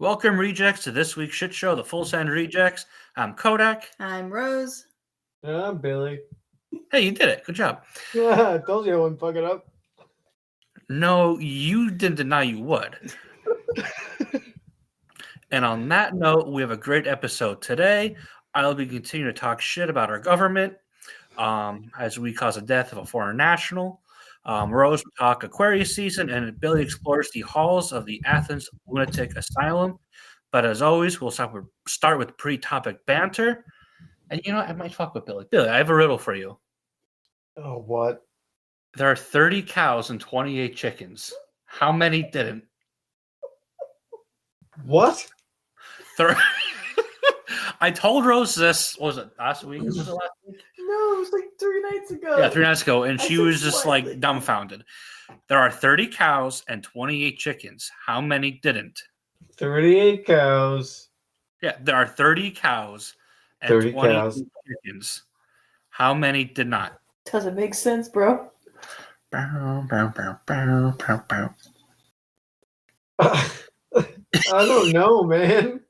Welcome, Rejects, to this week's shit show, the Full Send Rejects. I'm Kodack. I'm Rose. And I'm Billy. Hey, you did it. Good job. Yeah, I told you I wouldn't fuck it up. No, you didn't deny you would. And on that note, we have a great episode today. I'll be continuing to talk shit about our government as we cause the death of a foreign national. Rose will talk Aquarius season, and Billy explores the halls of the Athens Lunatic Asylum. But as always, we'll start with pre-topic banter. And you know what? I might fuck with Billy. Billy, I have a riddle for you. Oh, what? There are 30 cows and 28 chickens. How many didn't? What? I told Rose this, was it last week? Was it last week? No, it was like 3 nights ago. Yeah, 3 nights ago, and she was just what? like dumbfounded. There are 30 cows and 28 chickens. How many didn't? 38 cows. Yeah, there are 30 cows and 30 28 cows. chickens. How many did not? Doesn't make sense, bro. I don't know, man.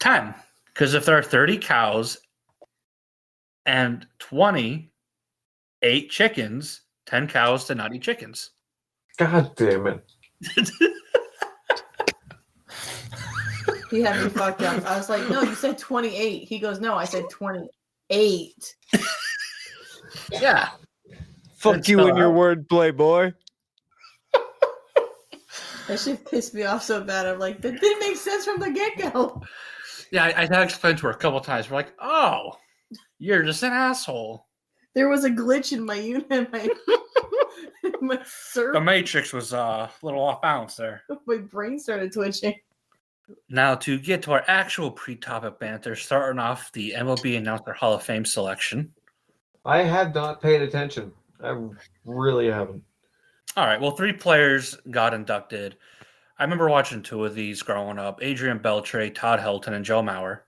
10. Because if there are 30 cows and 28 chickens, 10 cows did not eat chickens. God damn it. He had me fucked up. I was like, no, you said 28. He goes, no, I said 28. Yeah. Fuck Good you and stuff. your wordplay, boy. That shit pissed me off so bad. I'm like, that didn't make sense from the get-go. Yeah, I had to explain to her a couple times. We're like, oh, you're just an asshole. There was a glitch in my unit, my The server, Matrix was a little off balance there. my brain started twitching. Now, to get to our actual pre-topic banter, starting off, the MLB announced their Hall of Fame selection. I have not paid attention. I really haven't. All right, well, 3 players got inducted. I remember watching 2 of these growing up: Adrian Beltre, Todd Helton, and Joe Mauer.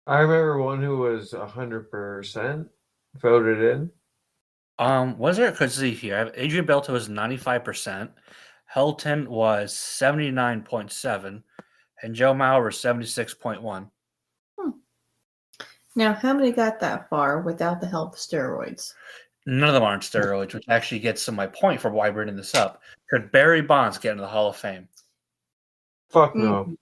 I remember one who was 100% voted in. Was there? Because see here, Adrian Beltre was 95%, Helton was 79.7%, and Joe Mauer was 76.1%. Now, how many got that far without the help of steroids? None of them aren't steroids, which actually gets to my point for why we're bringing this up. Could Barry Bonds get into the Hall of Fame? Fuck no.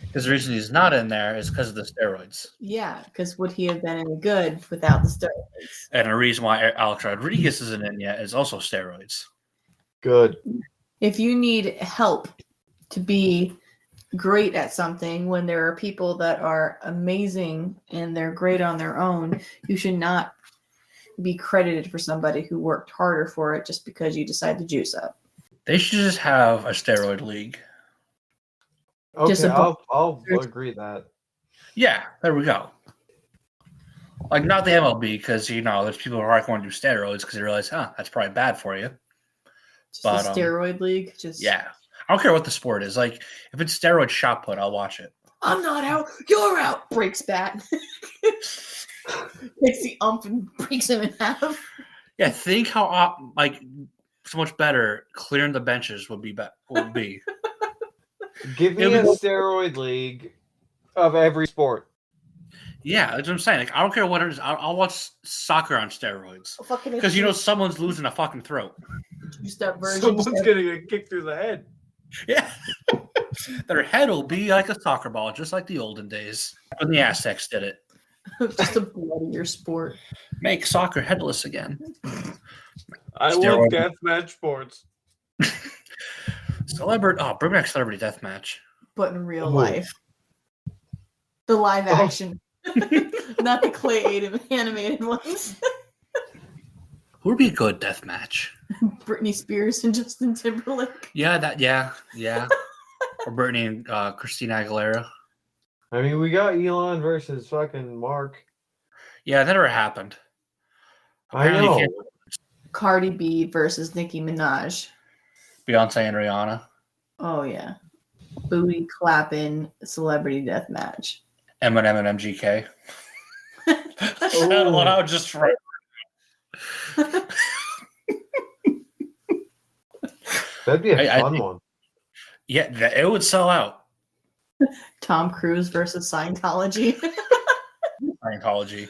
Because the reason he's not in there is because of the steroids. Yeah, because would he have been any good without the steroids? And the reason why Alex Rodriguez isn't in yet is also steroids. Good. If you need help to be great at something when there are people that are amazing and they're great on their own, you should not be credited for somebody who worked harder for it just because you decide to juice up. They should just have a steroid league. Okay, Just a I'll agree that. Yeah, there we go. Like, not the MLB, because, you know, there's people who are going to do steroids because they realize, that's probably bad for you. Just But, a steroid league. Just Yeah. I don't care what the sport is. Like, if it's steroid shot put, I'll watch it. I'm not out. You're out. Breaks bat. Takes the ump and breaks him in half. Yeah, think how, so much better clearing the benches would be. Give me a steroid league of every sport. Yeah, that's what I'm saying. Like, I don't care what it is. I'll watch soccer on steroids. Because, you know, someone's losing a fucking throat. Juiced up version. Someone's getting a kick through the head. Yeah. Their head will be like a soccer ball, just like the olden days when the Aztecs did it. Just a bloodier sport. Make soccer headless again. I Steroid. love deathmatch sports. Bring back Celebrity Deathmatch. But in real Ooh. life. The live action. Not the clay animated ones. Who would be a good deathmatch? Britney Spears and Justin Timberlake. Yeah. Or Britney and Christina Aguilera. I mean, we got Elon versus fucking Mark. Yeah, that never happened. I Apparently you know. can't- Cardi B versus Nicki Minaj. Beyonce and Rihanna. Oh, yeah. Booty clapping celebrity death match. Eminem and MGK. Ooh. I would just right. That'd be a I fun think- one. Yeah, it would sell out. Tom Cruise versus Scientology. Scientology.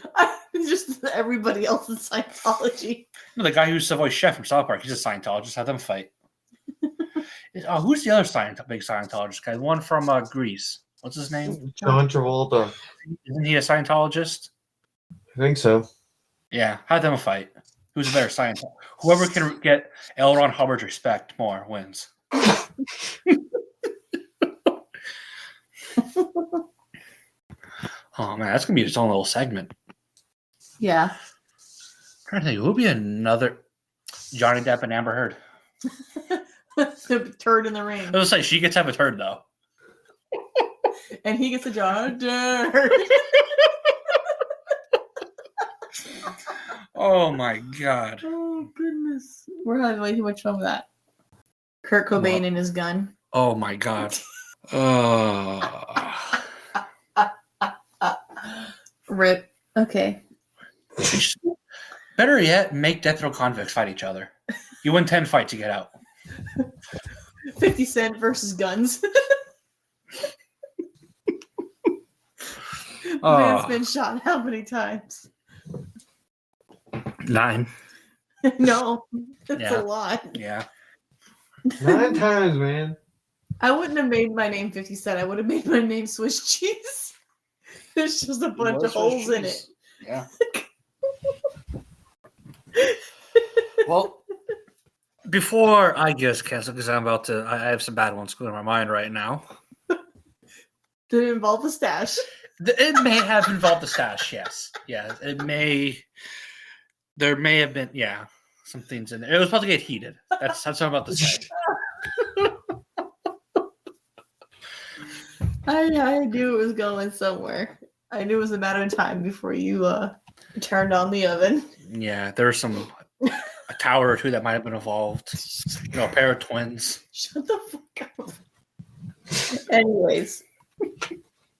Just everybody else in Scientology. The guy who's Savoy Chef from South Park, he's a Scientologist. Have them fight. Who's the other big Scientologist guy? The one from Greece. What's his name? John Travolta. Isn't he a Scientologist? I think so. Yeah, have them fight. Who's a better Scientologist? Whoever can get L. Ron Hubbard's respect more wins. Oh man, that's gonna be its own little segment. Yeah. I'm trying to think, who would be another Johnny Depp and Amber Heard? The turd in the ring. I was gonna say she gets to have a turd though. And he gets a John Dirt. Oh my god. Oh goodness. We're having way too much fun with that. Kurt Cobain and his gun. Oh my god. Rip. Okay. Better yet, make death row convicts fight each other. You win 10 fights, you get out. 50 Cent versus guns. Man's been shot how many times? 9. No, that's a lot. Yeah. 9 times, man. I wouldn't have made my name 50 Cent. I would have made my name Swiss cheese. There's just a bunch of holes in it. Yeah. Well, before I get canceled, because I have some bad ones going in my mind right now. Did it involve the stash? It may have involved the stash, yes. Yeah, it may. There may have been, some things in there. It was about to get heated. That's what I'm about to say. I knew it was going somewhere. I knew it was a matter of time before you turned on the oven. Yeah, there was a tower or two that might have been involved. A pair of twins. Shut the fuck up. Anyways.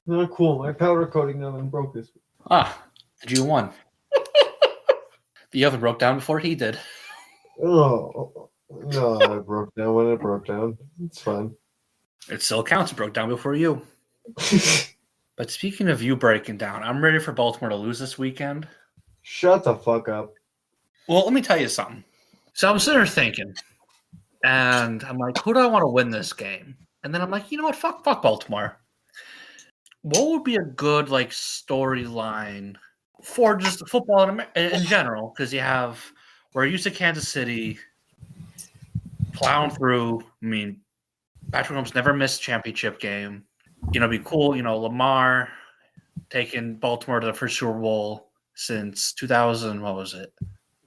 Not cool. My powder coating oven broke this week. The G1. The oven broke down before he did. Oh, no, it broke down when it broke down. It's fine. It still counts. It broke down before you. But speaking of you breaking down, I'm ready for Baltimore to lose this weekend. Shut the fuck up. Well, let me tell you something. So I'm sitting there thinking, and I'm like, who do I want to win this game? And then I'm like, you know what? Fuck Baltimore. What would be a good storyline for just football in general? Because we're used to Kansas City plowing through. I mean, Patrick Mahomes never missed a championship game. It'd be cool. Lamar taking Baltimore to the first Super Bowl since 2000. What was it?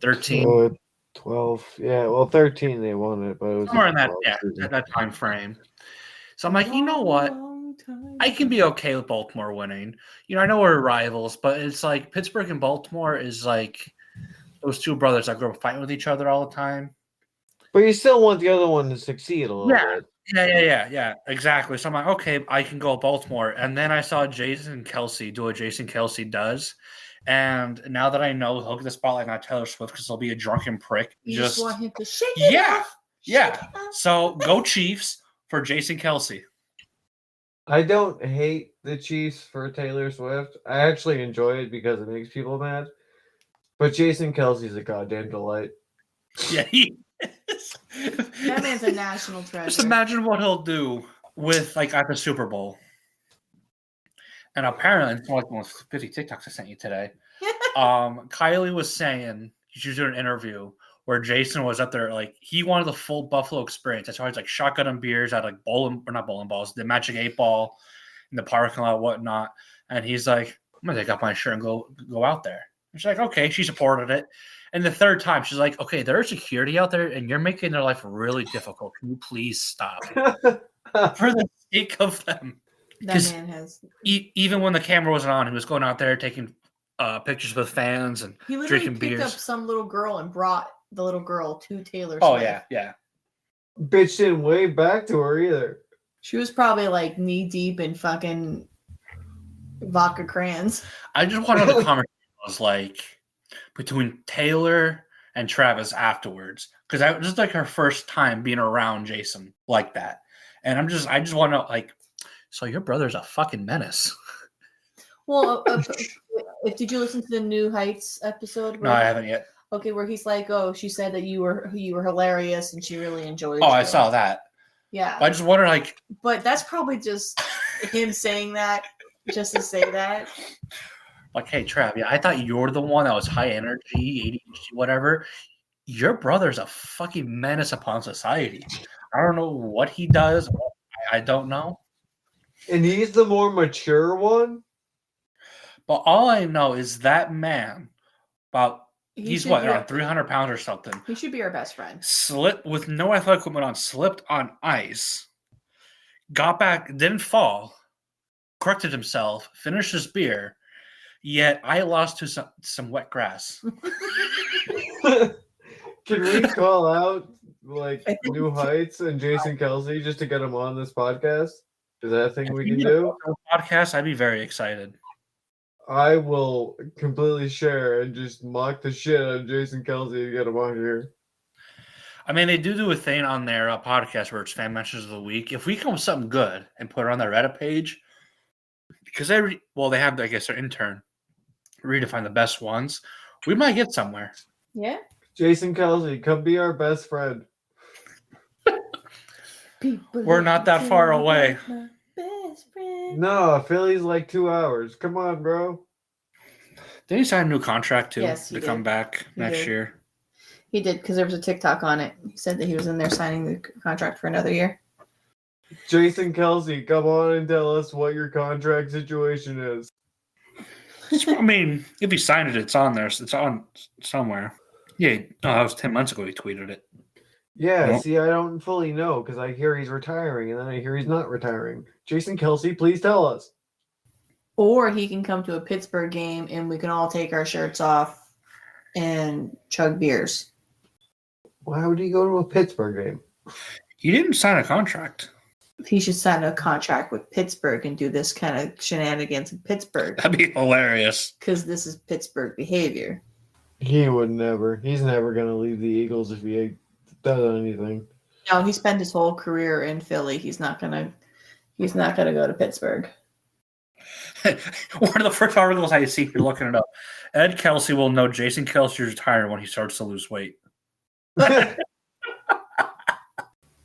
13. 12. Yeah, well, 13 they won it, but it was somewhere in that time frame. So I'm like, you know what? I can be okay with Baltimore winning. I know we're rivals, but it's like Pittsburgh and Baltimore is like those two brothers that grew up fighting with each other all the time. But you still want the other one to succeed a little bit. Yeah, exactly. So I'm like, okay, I can go Baltimore. And then I saw Jason Kelce do what Jason Kelce does. And now that I know he'll get the spotlight, not Taylor Swift, because he'll be a drunken prick. You just want him to shake it off. Yeah. So go Chiefs for Jason Kelce. I don't hate the Chiefs for Taylor Swift. I actually enjoy it because it makes people mad. But Jason Kelce's a goddamn delight. Yeah, he is. That man's a national treasure. Just imagine what he'll do with at the Super Bowl. And apparently, it's like one of the 50 TikToks I sent you today. Kylie was saying she was doing an interview where Jason was up there, he wanted the full Buffalo experience. That's why he's shotgunning beers at not bowling balls, the Magic 8-Ball in the parking lot, whatnot. And he's like, I'm gonna take off my shirt and go out there. And she's like, okay, she supported it. And the third time, she's like, okay, there's security out there, and you're making their life really difficult. Can you please stop? For the sake of them. That man has. Even when the camera wasn't on, he was going out there taking pictures with fans and he literally drinking picked beers. Up some little girl and brought the little girl to Taylor Swift. Oh, yeah. Bitch didn't wave back to her either. She was probably knee deep in fucking vodka crayons. I just wonder what the conversation was between Taylor and Travis afterwards, because that was just her first time being around Jason like that. And I just want to So your brother's a fucking menace. Well, did you listen to the New Heights episode? No, I haven't yet. Okay, where he's like, "Oh, she said that you were hilarious, and she really enjoyed." Oh, you. I saw that. Yeah, I just wonder, like, but that's probably just him saying that just to say that. Like, hey, Trav, yeah, I thought you were the one that was high energy, ADHD, whatever. Your brother's a fucking menace upon society. I don't know what he does. I don't know. And he's the more mature one? But all I know is that man, he's what, around 300 pounds or something. He should be our best friend. Slipped with no athletic equipment on, slipped on ice, got back, didn't fall, corrected himself, finished his beer, yet I lost to some wet grass. Can we call out like New Heights and Jason Kelsey just to get him on this podcast? Is that a thing we can do? Podcast, I'd be very excited. I will completely share and just mock the shit out of Jason Kelsey to get him on here. I mean, they do a thing on their podcast where it's fan mentions of the week. If we come with something good and put it on their Reddit page, because they have, I guess, their intern redefine the best ones, we might get somewhere. Yeah. Jason Kelsey, come be our best friend. We're not that far away. No, Philly's like 2 hours. Come on, bro. Did he sign a new contract too? Yes, to come back next year? He did, because there was a TikTok on it. He said that he was in there signing the contract for another year. Jason Kelsey, come on and tell us what your contract situation is. I mean, if he signed it, it's on there. It's on somewhere. Yeah, that was 10 months ago he tweeted it. Yeah, see, I don't fully know because I hear he's retiring and then I hear he's not retiring. Jason Kelsey, please tell us. Or he can come to a Pittsburgh game and we can all take our shirts off and chug beers. Why would he go to a Pittsburgh game? He didn't sign a contract. He should sign a contract with Pittsburgh and do this kind of shenanigans in Pittsburgh. That'd be hilarious. Because this is Pittsburgh behavior. He would never. He's never going to leave the Eagles if he does anything. No, he spent his whole career in Philly. He's not gonna go to Pittsburgh. One of the first articles I see, you're looking it up. Ed Kelsey will know Jason Kelsey is retired when he starts to lose weight. Yeah,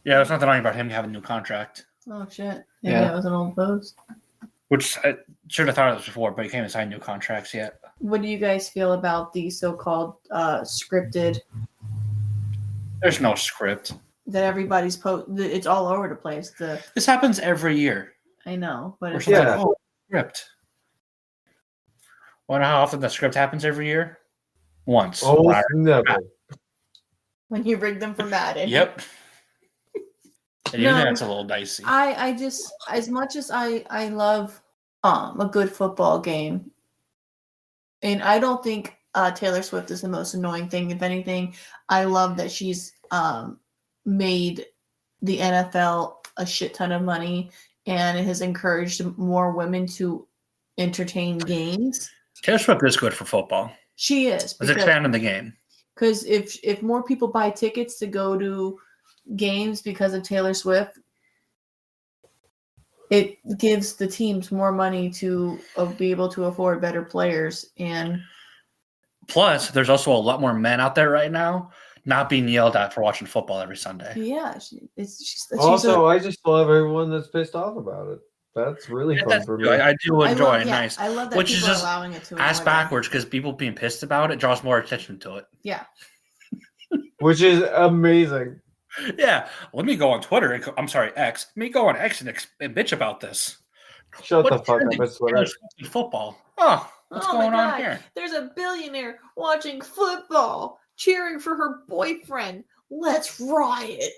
there's nothing wrong about him having a new contract. Oh shit! Yeah, that was an old post. Which I should have thought of this before, but he can't sign new contracts yet. What do you guys feel about the so-called scripted? There's no script. That everybody's it's all over the place. This happens every year. I know, but it's like, script. Wonder how often the script happens every year? Once. Oh, never. When you bring them from Madden. Yep. And even that's a little dicey. I just, as much as I love a good football game, and I don't think Taylor Swift is the most annoying thing. If anything, I love that she's made the NFL a shit ton of money and it has encouraged more women to entertain games. Taylor Swift is good for football. She is. It's expanding the game. Because if more people buy tickets to go to games because of Taylor Swift, it gives the teams more money to be able to afford better players. And plus, there's also a lot more men out there right now not being yelled at for watching football every Sunday. Yeah. I just love everyone that's pissed off about it. That's really fun for me. I do enjoy it. Nice. I love that which people is just are allowing it to ass backwards because people being pissed about it draws more attention to it. Yeah. Which is amazing. Yeah. Let me go on Twitter. I'm sorry, X. Let me go on X and bitch about this. Shut the fuck up. It's Twitter. Football. Oh, what's going on here? There's a billionaire watching football, cheering for her boyfriend. Let's riot.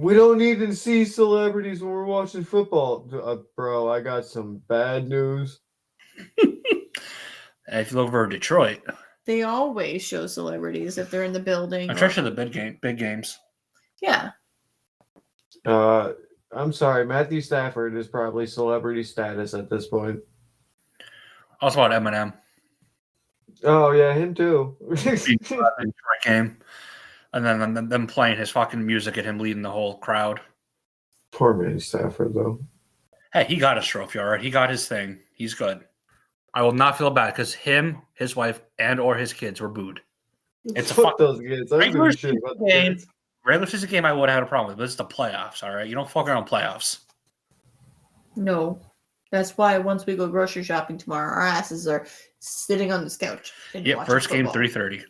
We don't need to see celebrities when we're watching football. Bro, I got some bad news. If you look over Detroit, they always show celebrities if they're in the building. Especially the big games. Yeah. I'm sorry. Matthew Stafford is probably celebrity status at this point. Also about Eminem. Oh, yeah, him too. Detroit game. And then them playing his fucking music and him leading the whole crowd. Poor Matthew Stafford, though. Hey, he got his trophy, all right? He got his thing. He's good. I will not feel bad because him, his wife, and or his kids were booed. It's a Fuck those kids. I don't give regular a shit about the game. kids. Regular season game, I would have had a problem with, but it's the playoffs, all right? You don't fuck around playoffs. No. That's why once we go grocery shopping tomorrow, our asses are sitting on this couch. And Yeah, watching first game, football. 3:30.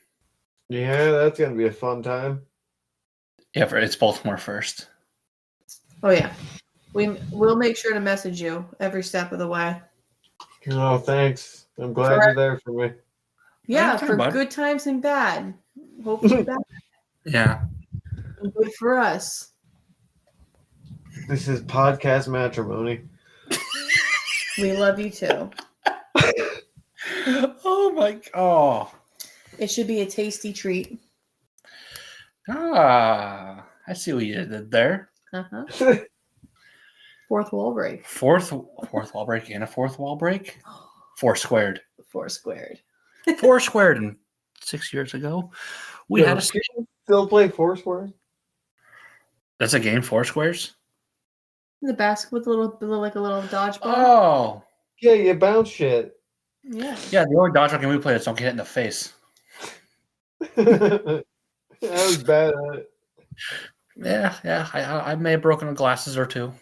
Yeah, that's gonna be a fun time. Yeah, it's Baltimore first. Oh, yeah. We'll make sure to message you every step of the way. Oh, thanks. I'm glad you're there for me. Yeah, Anytime, for bud. good times and bad. Hopefully bad. Yeah. And good for us. This is podcast matrimony. We love you too. Oh my god. It should be a tasty treat. I see what you did there. Uh-huh. Fourth wall break. Fourth wall break and a fourth wall break. 4 squared. 4 squared. 4 squared and 6 years ago. We had a people still play Foursquare? That's a game, 4 squares? The basket with a little dodgeball. Oh. Yeah, you bounce shit. Yeah. Yeah, the only dodgeball game we play is don't get hit in the face. I was bad at it. Yeah. I may have broken glasses or two.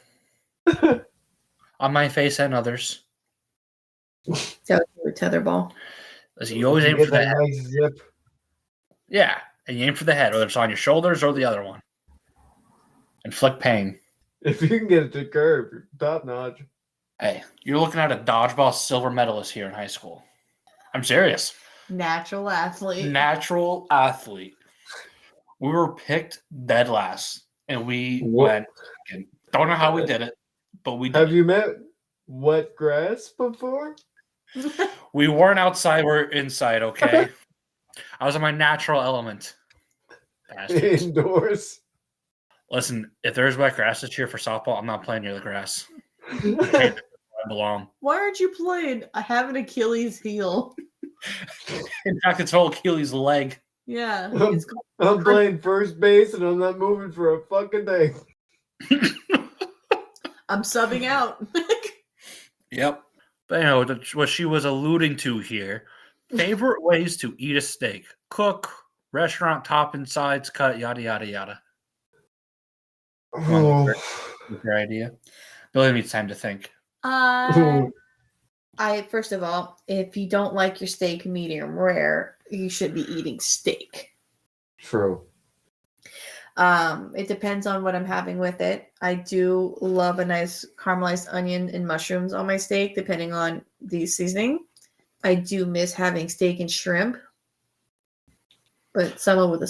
On my face and others. That was a tetherball. Listen, you always aim Get for the that head. nice zip. Yeah, and you aim for the head, whether it's on your shoulders or the other one. Inflict pain. If you can get it to curve, you're top notch. Hey, you're looking at a dodgeball silver medalist here in high school. I'm serious. Natural athlete. Natural athlete. We were picked dead last, and we went. Don't know how we did it, but we did. Have you met wet grass before? We weren't outside, we're inside, okay? I was in my natural element. Bastards. Indoors. Listen, if there's wet grass this year for softball, I'm not playing near the grass. I belong. Why aren't you playing? I have an Achilles heel. In fact, it's whole Achilles leg. Yeah. I'm playing first base and I'm not moving for a fucking thing. I'm subbing out. Yep. But what she was alluding to here, favorite ways to eat a steak. Cook, restaurant, top and sides, cut, yada, yada, yada. Oh. Your idea? Billy needs time to think. First of all, if you don't like your steak medium rare, you should be eating steak. True. It depends on what I'm having with it. I do love a nice caramelized onion and mushrooms on my steak, depending on the seasoning. I do miss having steak and shrimp. But someone with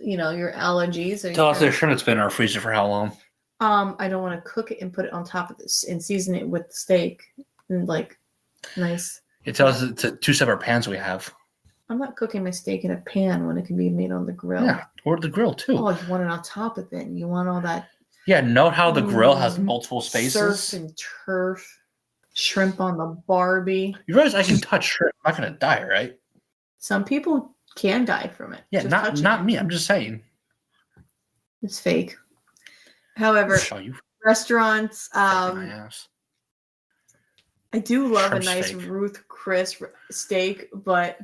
your allergies. Tell us the shrimp that's been in our freezer for how long? I don't want to cook it and put it on top of this and season it with the steak and nice. It tells us it's 2 separate pans we have. I'm not cooking my steak in a pan when it can be made on the grill. Yeah, or the grill too. Oh, you want it on top of it. You want all that. Yeah, note how the grill has multiple spaces. Surf and turf, shrimp on the Barbie. You realize I can touch shrimp. I'm not going to die, right? Some people can die from it. Yeah, not me. I'm just saying. It's fake. However, restaurants. I do love a nice Ruth Chris steak, but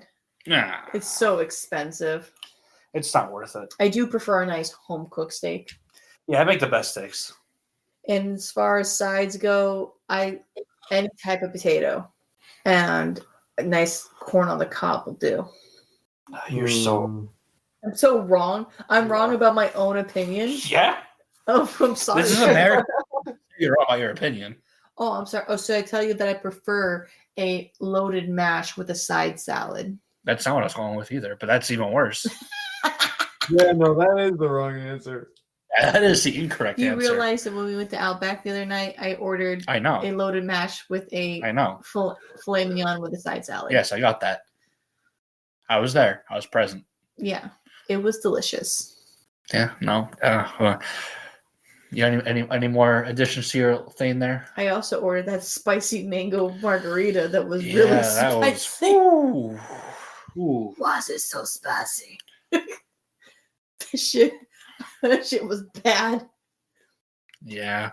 it's so expensive. It's not worth it. I do prefer a nice home cooked steak. Yeah, I make the best steaks. And as far as sides go, any type of potato and a nice corn on the cob will do. I'm so wrong. I'm wrong about my own opinion. Yeah. Oh, I'm sorry. This is America. You're wrong about your opinion. Oh, I'm sorry. Oh, so I tell you that I prefer a loaded mash with a side salad. That's not what I was going with either, but that's even worse. Yeah, no, that is the wrong answer. That is the incorrect answer. You realize that when we went to Outback the other night, I ordered a loaded mash with a filet mignon with a side salad. Yes, I got that. I was there. I was present. Yeah, it was delicious. Yeah, no. You got any more additions to your thing there? I also ordered that spicy mango margarita that was really spicy. Ooh. Was it so spicy? That shit was bad. Yeah,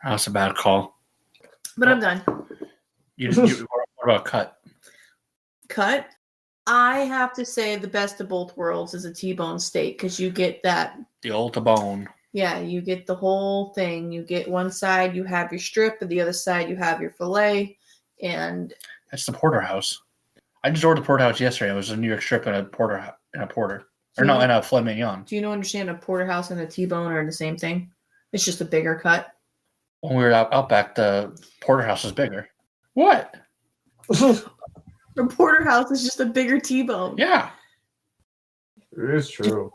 that was a bad call. But I'm done. What about cut? Cut. I have to say the best of both worlds is a T-bone steak because you get that. The old bone. Yeah, you get the whole thing. You get one side, you have your strip, and the other side, you have your fillet. And that's the porterhouse. I just ordered the porterhouse yesterday. It was a New York strip and a porter. And a filet mignon. Do you understand a porterhouse and a T-bone are the same thing? It's just a bigger cut. When we were out back, the porterhouse was bigger. What? The porterhouse is just a bigger T-bone. Yeah. It is true.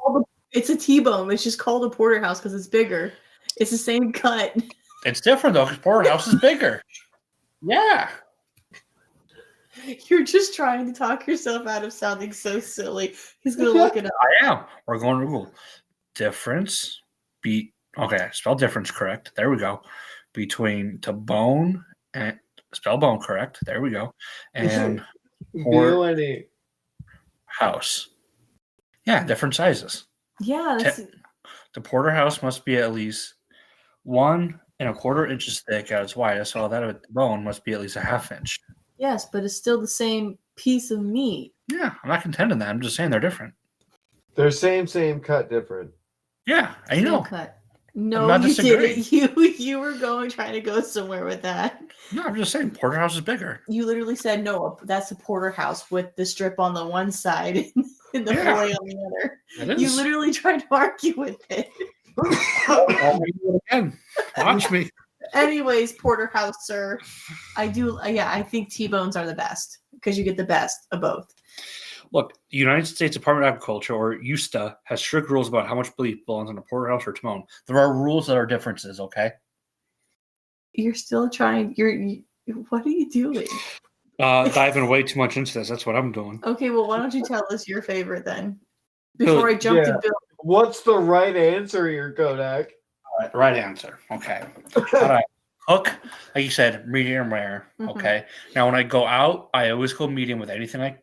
It's a T-bone. It's just called a porterhouse because it's bigger. It's the same cut. It's different though because porterhouse is bigger. Yeah. You're just trying to talk yourself out of sounding so silly. He's going to look it up. I am. We're going to Google. Difference. Okay, spell difference correct. There we go. Between to bone and spell bone correct. There we go. And house. Yeah, different sizes. Yeah. The porterhouse must be at least 1.25 inches thick at its widest, while that of the bone must be at least a 1/2 inch. Yes, but it's still the same piece of meat. Yeah, I'm not contending that. I'm just saying they're different. They're same cut, different. Yeah, I know. Cut. No, you didn't. You were trying to go somewhere with that. No, I'm just saying porterhouse is bigger. You literally said no. That's a porterhouse with the strip on the one side and the fillet on the other. You literally tried to argue with it. I'll do it again. Watch me. Anyways, porterhouse, sir. I do. Yeah, I think T-bones are the best because you get the best of both. Look, the United States Department of Agriculture, or USDA, has strict rules about how much beef belongs in a porterhouse or T-bone. There are rules that are differences, okay? You're still trying. What are you doing? Diving way too much into this. That's what I'm doing. Okay, well, why don't you tell us your favorite then? Before I jump to Bill. What's the right answer here, Kodack? Right answer. Okay. All right. Cook, like you said, medium rare. Okay. Now, when I go out, I always go medium with anything I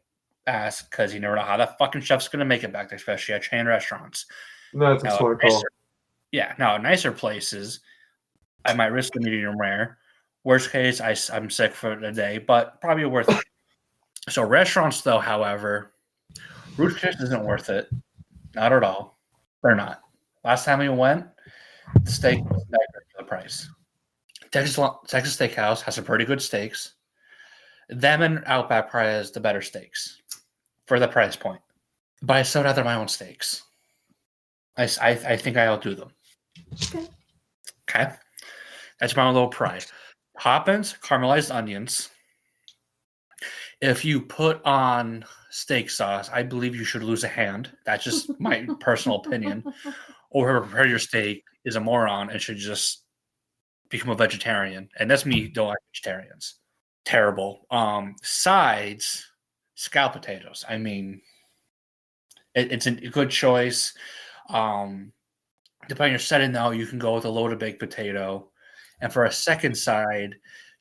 ask because you never know how that fucking chef's going to make it back there, especially at chain restaurants. That's a smart call. Yeah. Now, at nicer places, I might risk a medium rare. Worst case, I'm sick for the day, but probably worth it. So restaurants, though, however, Ruth's Chris isn't worth it. Not at all. They're not. Last time we went, the steak was that good for the price. Texas Steakhouse has some pretty good steaks. Them and Outback probably has the better steaks for the price point. But I still rather my own steaks. I think I outdo them. Okay. That's my own little pride. Toppings, caramelized onions. If you put on steak sauce, I believe you should lose a hand. That's just my personal opinion. Or whoever prepared your steak is a moron and should just become a vegetarian. And that's me, don't like vegetarians. Terrible. Sides, scalloped potatoes. I mean, it's a good choice. Depending on your setting, though, you can go with a loaded baked potato. And for a second side,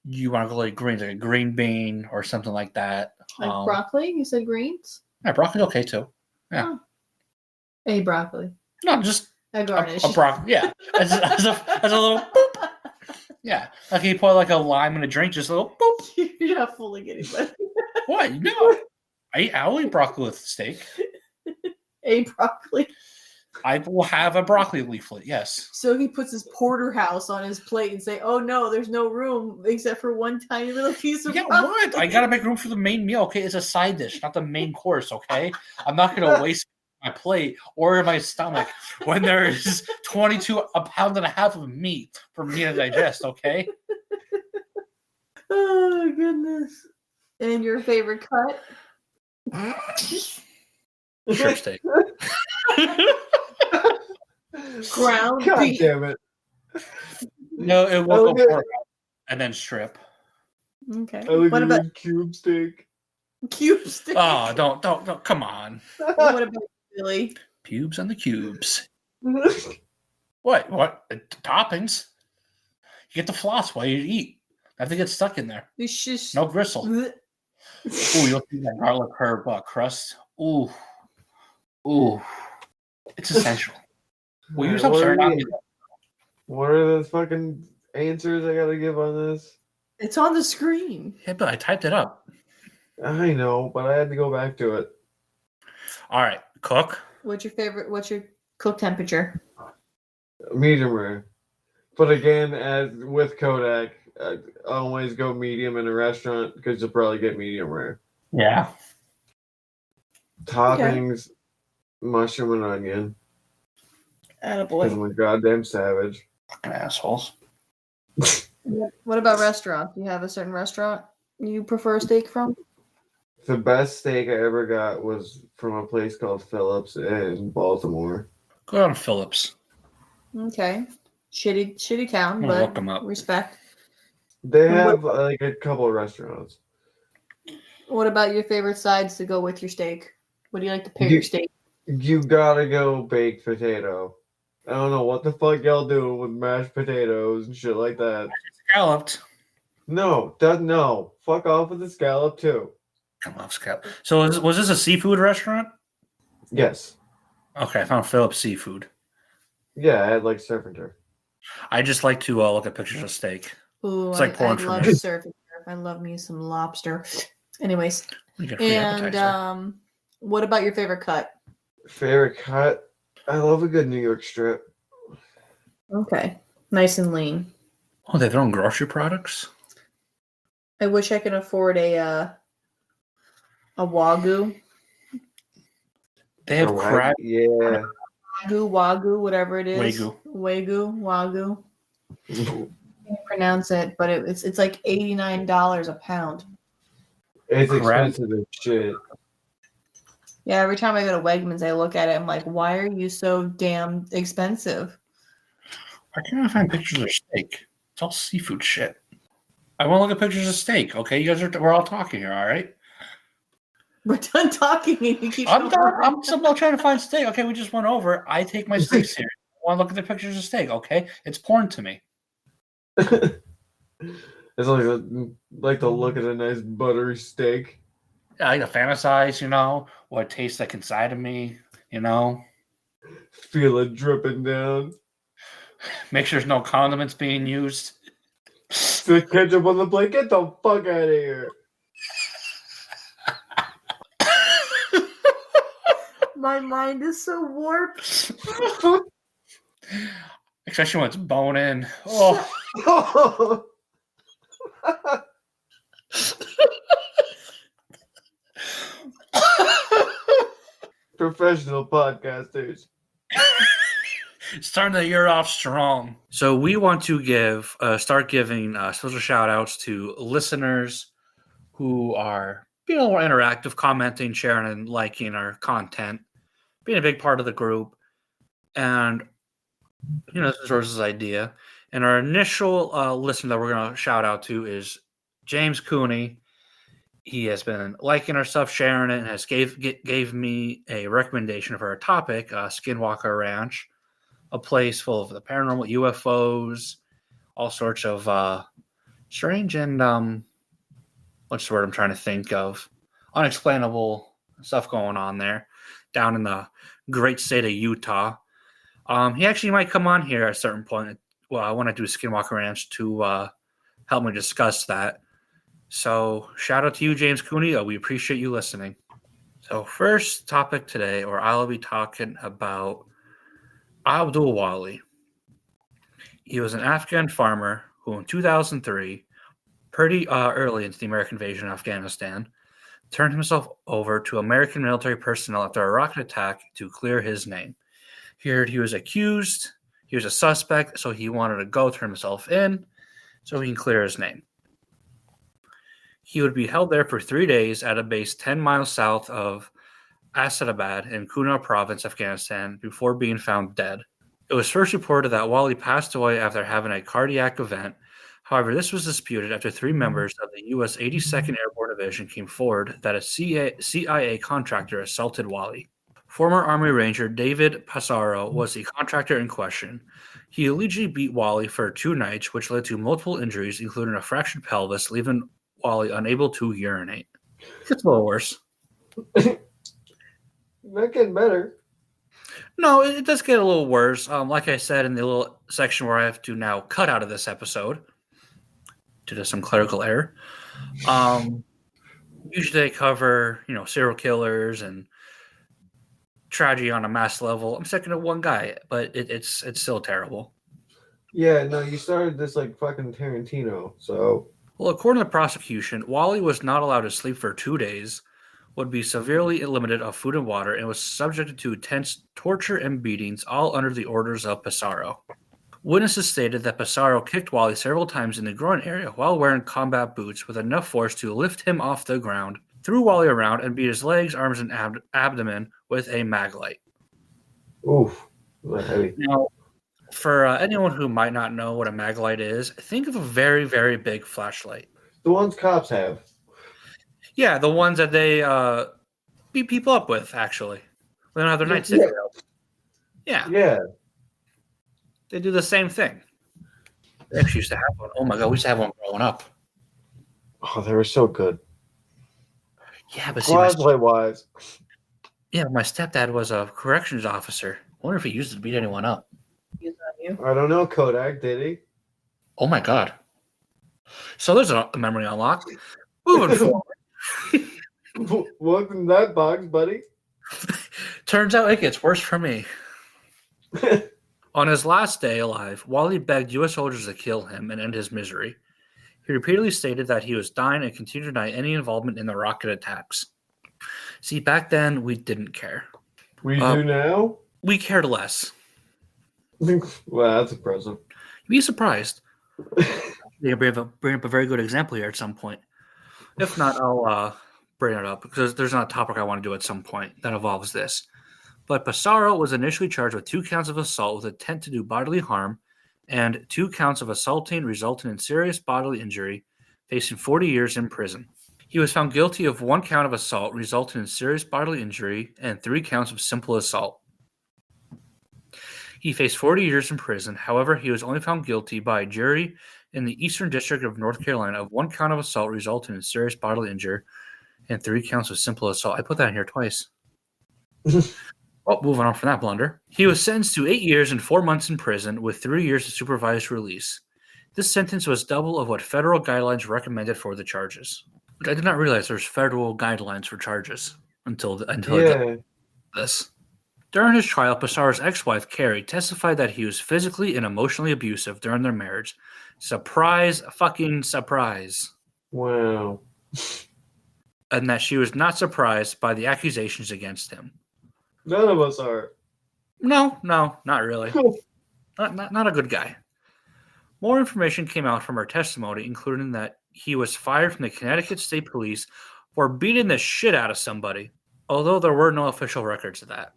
you want to go like greens, like a green bean or something like that. Like broccoli? You said greens? Yeah, broccoli's okay too. Yeah. Oh. A broccoli. No, just a garnish. A broccoli. Yeah. as a little boop. Yeah. Like you put like a lime in a drink, just a little boop. You're not fooling anybody. What? No. I'll eat broccoli with steak. A broccoli. I will have a broccoli leaflet, yes. So he puts his porterhouse on his plate and say, oh no, there's no room except for one tiny little piece of broccoli. What? I gotta make room for the main meal, okay? It's a side dish, not the main course, okay? I'm not gonna waste my plate or my stomach when there is 22 a pound and a half of meat for me to digest, okay? Oh goodness. And your favorite cut? Strip steak. Ground God beef. damn it. No, it will go pork and then strip. Okay. What about cube steak? Cube steak. Oh, don't come on. What about Billy? Pubes on the cubes. What? Toppings? You get the floss while you eat. Nothing gets stuck in there. It's just no gristle. Ooh, you'll see that garlic herb crust. Ooh. It's essential. Will you stop staring at me? What are those fucking answers I gotta give on this? It's on the screen. Yeah, but I typed it up. I know, but I had to go back to it. All right, cook. What's your cook temperature? Medium rare. But again, as with Kodack, I always go medium in a restaurant because you'll probably get medium rare. Yeah. Toppings, mushroom and onion. Because I'm Attaboy. a goddamn savage. Fucking assholes. What about restaurants? Do you have a certain restaurant you prefer steak from? The best steak I ever got was from a place called Phillips in Baltimore. Go on Phillips. Okay. Shitty town, I'm gonna but look 'em up. respect. They have like a couple of restaurants. What about your favorite sides to go with your steak? What do you like to pair your steak? You gotta go baked potato. I don't know what the fuck y'all doing with mashed potatoes and shit like that. Scalloped. No. Fuck off with the scallop too. I love scallop. So was this a seafood restaurant? Yes. Okay, I found Phillips Seafood. Yeah, I had like surf and turf. I just like to look at pictures of steak. Ooh, It's like porn I for love me. surf and turf. I love me some lobster. Anyways, You get a free appetizer. and what about your favorite cut? Favorite cut? I love a good New York strip. Okay, nice and lean. Oh, they have their own grocery products? I wish I could afford a wagyu. They have crab. Yeah. Wagyu, whatever it is. Wagyu. I can't pronounce it, but it's like $89 a pound. It's Crab. expensive as shit. Yeah, every time I go to Wegmans, I look at it. I'm like, why are you so damn expensive? I cannot find pictures of steak. It's all seafood shit. I want to look at pictures of steak. Okay, we're all talking here. All right. We're done talking, and you keep. I'm done. I'm still trying to find steak. Okay, we just went over. I take my steak serious. I want to look at the pictures of steak. Okay, it's porn to me. It's like to look at a nice buttery steak. I like to fantasize, what it tastes like inside of me, Feel it dripping down. Make sure there's no condiments being used. The ketchup on the plate. Get the fuck out of here. My mind is so warped. Especially when it's bone in. Oh. Professional podcasters. Starting the year off strong. So we want to start giving special shout outs to listeners who are being a little more interactive, commenting, sharing, and liking our content, being a big part of the group. And, this is Rose's idea. And our initial listener that we're going to shout out to is James Cooney. He has been liking our stuff, sharing it, and has gave me a recommendation for a topic, Skinwalker Ranch, a place full of the paranormal, UFOs, all sorts of strange and what's the word I'm trying to think of? Unexplainable stuff going on there, down in the great state of Utah. He actually might come on here at a certain point. Well, I want to do Skinwalker Ranch to help me discuss that. So shout out to you, James Cooney. We appreciate you listening. So first topic today, or I'll be talking about Abdul Wali. He was an Afghan farmer who in 2003, pretty early into the American invasion of Afghanistan, turned himself over to American military personnel after a rocket attack to clear his name. He heard he was accused, he was a suspect, so he wanted to go turn himself in so he can clear his name. He would be held there for 3 days at a base 10 miles south of Asadabad in Kunar province, Afghanistan, before being found dead. It was first reported that Wali passed away after having a cardiac event. However, this was disputed after 3 members of the U.S. 82nd Airborne Division came forward that a CIA contractor assaulted Wali. Former Army Ranger David Passaro was the contractor in question. He allegedly beat Wali for 2 nights, which led to multiple injuries, including a fractured pelvis, leaving Wali unable to urinate. It's a little worse. Not getting better. No, it does get a little worse. Like I said in the little section where I have to now cut out of this episode, due to some clerical error. Usually they cover, serial killers and tragedy on a mass level. I'm sticking to one guy, but it's still terrible. Yeah, no, you started this like fucking Tarantino, so. Well, according to the prosecution, Wally was not allowed to sleep for 2 days, would be severely limited of food and water, and was subjected to intense torture and beatings, all under the orders of Pissarro. Witnesses stated that Pissarro kicked Wally several times in the groin area while wearing combat boots with enough force to lift him off the ground, threw Wally around, and beat his legs, arms, and abdomen with a mag light. Oof. That's heavy. Now, for anyone who might not know what a mag light is, think of a very, very big flashlight. The ones cops have. Yeah, the ones that they beat people up with, actually. They don't have their nightstick out. Yeah. Yeah. They do the same thing. They actually used to have one. Oh my god, we used to have one growing up. Oh, they were so good. Yeah, but see, wise. Yeah, my stepdad was a corrections officer. I wonder if he used it to beat anyone up. I don't know, Kodack, did he? Oh my god. So there's a memory unlock. Moving forward. What's in that box, buddy? Turns out it gets worse for me. On his last day alive, Wally begged U.S. soldiers to kill him and end his misery. He repeatedly stated that he was dying and continued to deny any involvement in the rocket attacks. See, back then, we didn't care. We do now? We cared less. Wow, that's impressive. You'd be surprised. They bring up a very good example here at some point. If not, I'll bring it up because there's not a topic I want to do at some point that involves this. But Pissarro was initially charged with 2 counts of assault with intent to do bodily harm and 2 counts of assaulting resulting in serious bodily injury, facing 40 years in prison. He was found guilty of 1 count of assault resulting in serious bodily injury and 3 counts of simple assault. He faced 40 years in prison. However, he was only found guilty by a jury in the Eastern District of North Carolina of 1 count of assault resulting in serious bodily injury and 3 counts of simple assault. I put that in here twice. Well, moving on from that blunder. He was sentenced to 8 years and 4 months in prison with 3 years of supervised release. This sentence was double of what federal guidelines recommended for the charges. Which I did not realize there's federal guidelines for charges until this. During his trial, Pissarro's ex-wife, Carrie, testified that he was physically and emotionally abusive during their marriage. Surprise, fucking surprise. Wow. And that she was not surprised by the accusations against him. None of us are. No, not really. Not a good guy. More information came out from her testimony, including that he was fired from the Connecticut State Police for beating the shit out of somebody, although there were no official records of that.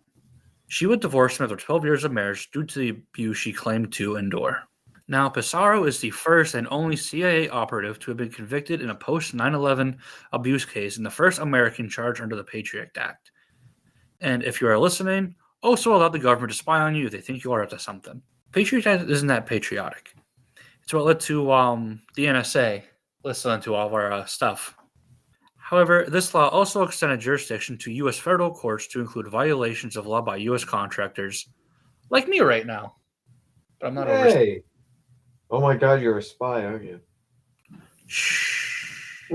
She would divorce him after 12 years of marriage due to the abuse she claimed to endure. Now, Pissarro is the first and only CIA operative to have been convicted in a post-9/11 abuse case and the first American charged under the Patriot Act. And if you are listening, also allow the government to spy on you if they think you are up to something. Patriot Act isn't that patriotic. It's what led to the NSA listening to all of our stuff. However, this law also extended jurisdiction to U.S. federal courts to include violations of law by U.S. contractors, like me right now. But I'm not Hey! Oh my god, you're a spy, aren't you? Shh.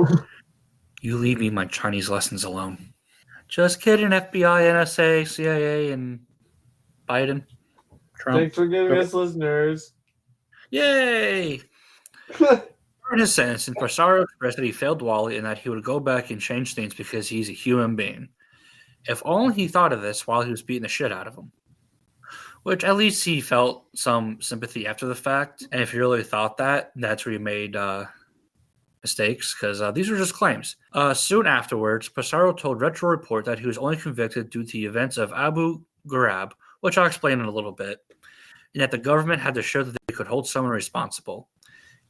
You leave me my Chinese lessons alone. Just kidding, FBI, NSA, CIA, and Biden. Trump. Thanks for giving us listeners. Yay! During his sentencing, Pissarro expressed that he failed Wally and that he would go back and change things because he's a human being. If only he thought of this while he was beating the shit out of him. Which, at least he felt some sympathy after the fact. And if he really thought that, that's where he made mistakes, because these were just claims. Soon afterwards, Pissarro told Retro Report that he was only convicted due to the events of Abu Ghraib, which I'll explain in a little bit, and that the government had to show that they could hold someone responsible.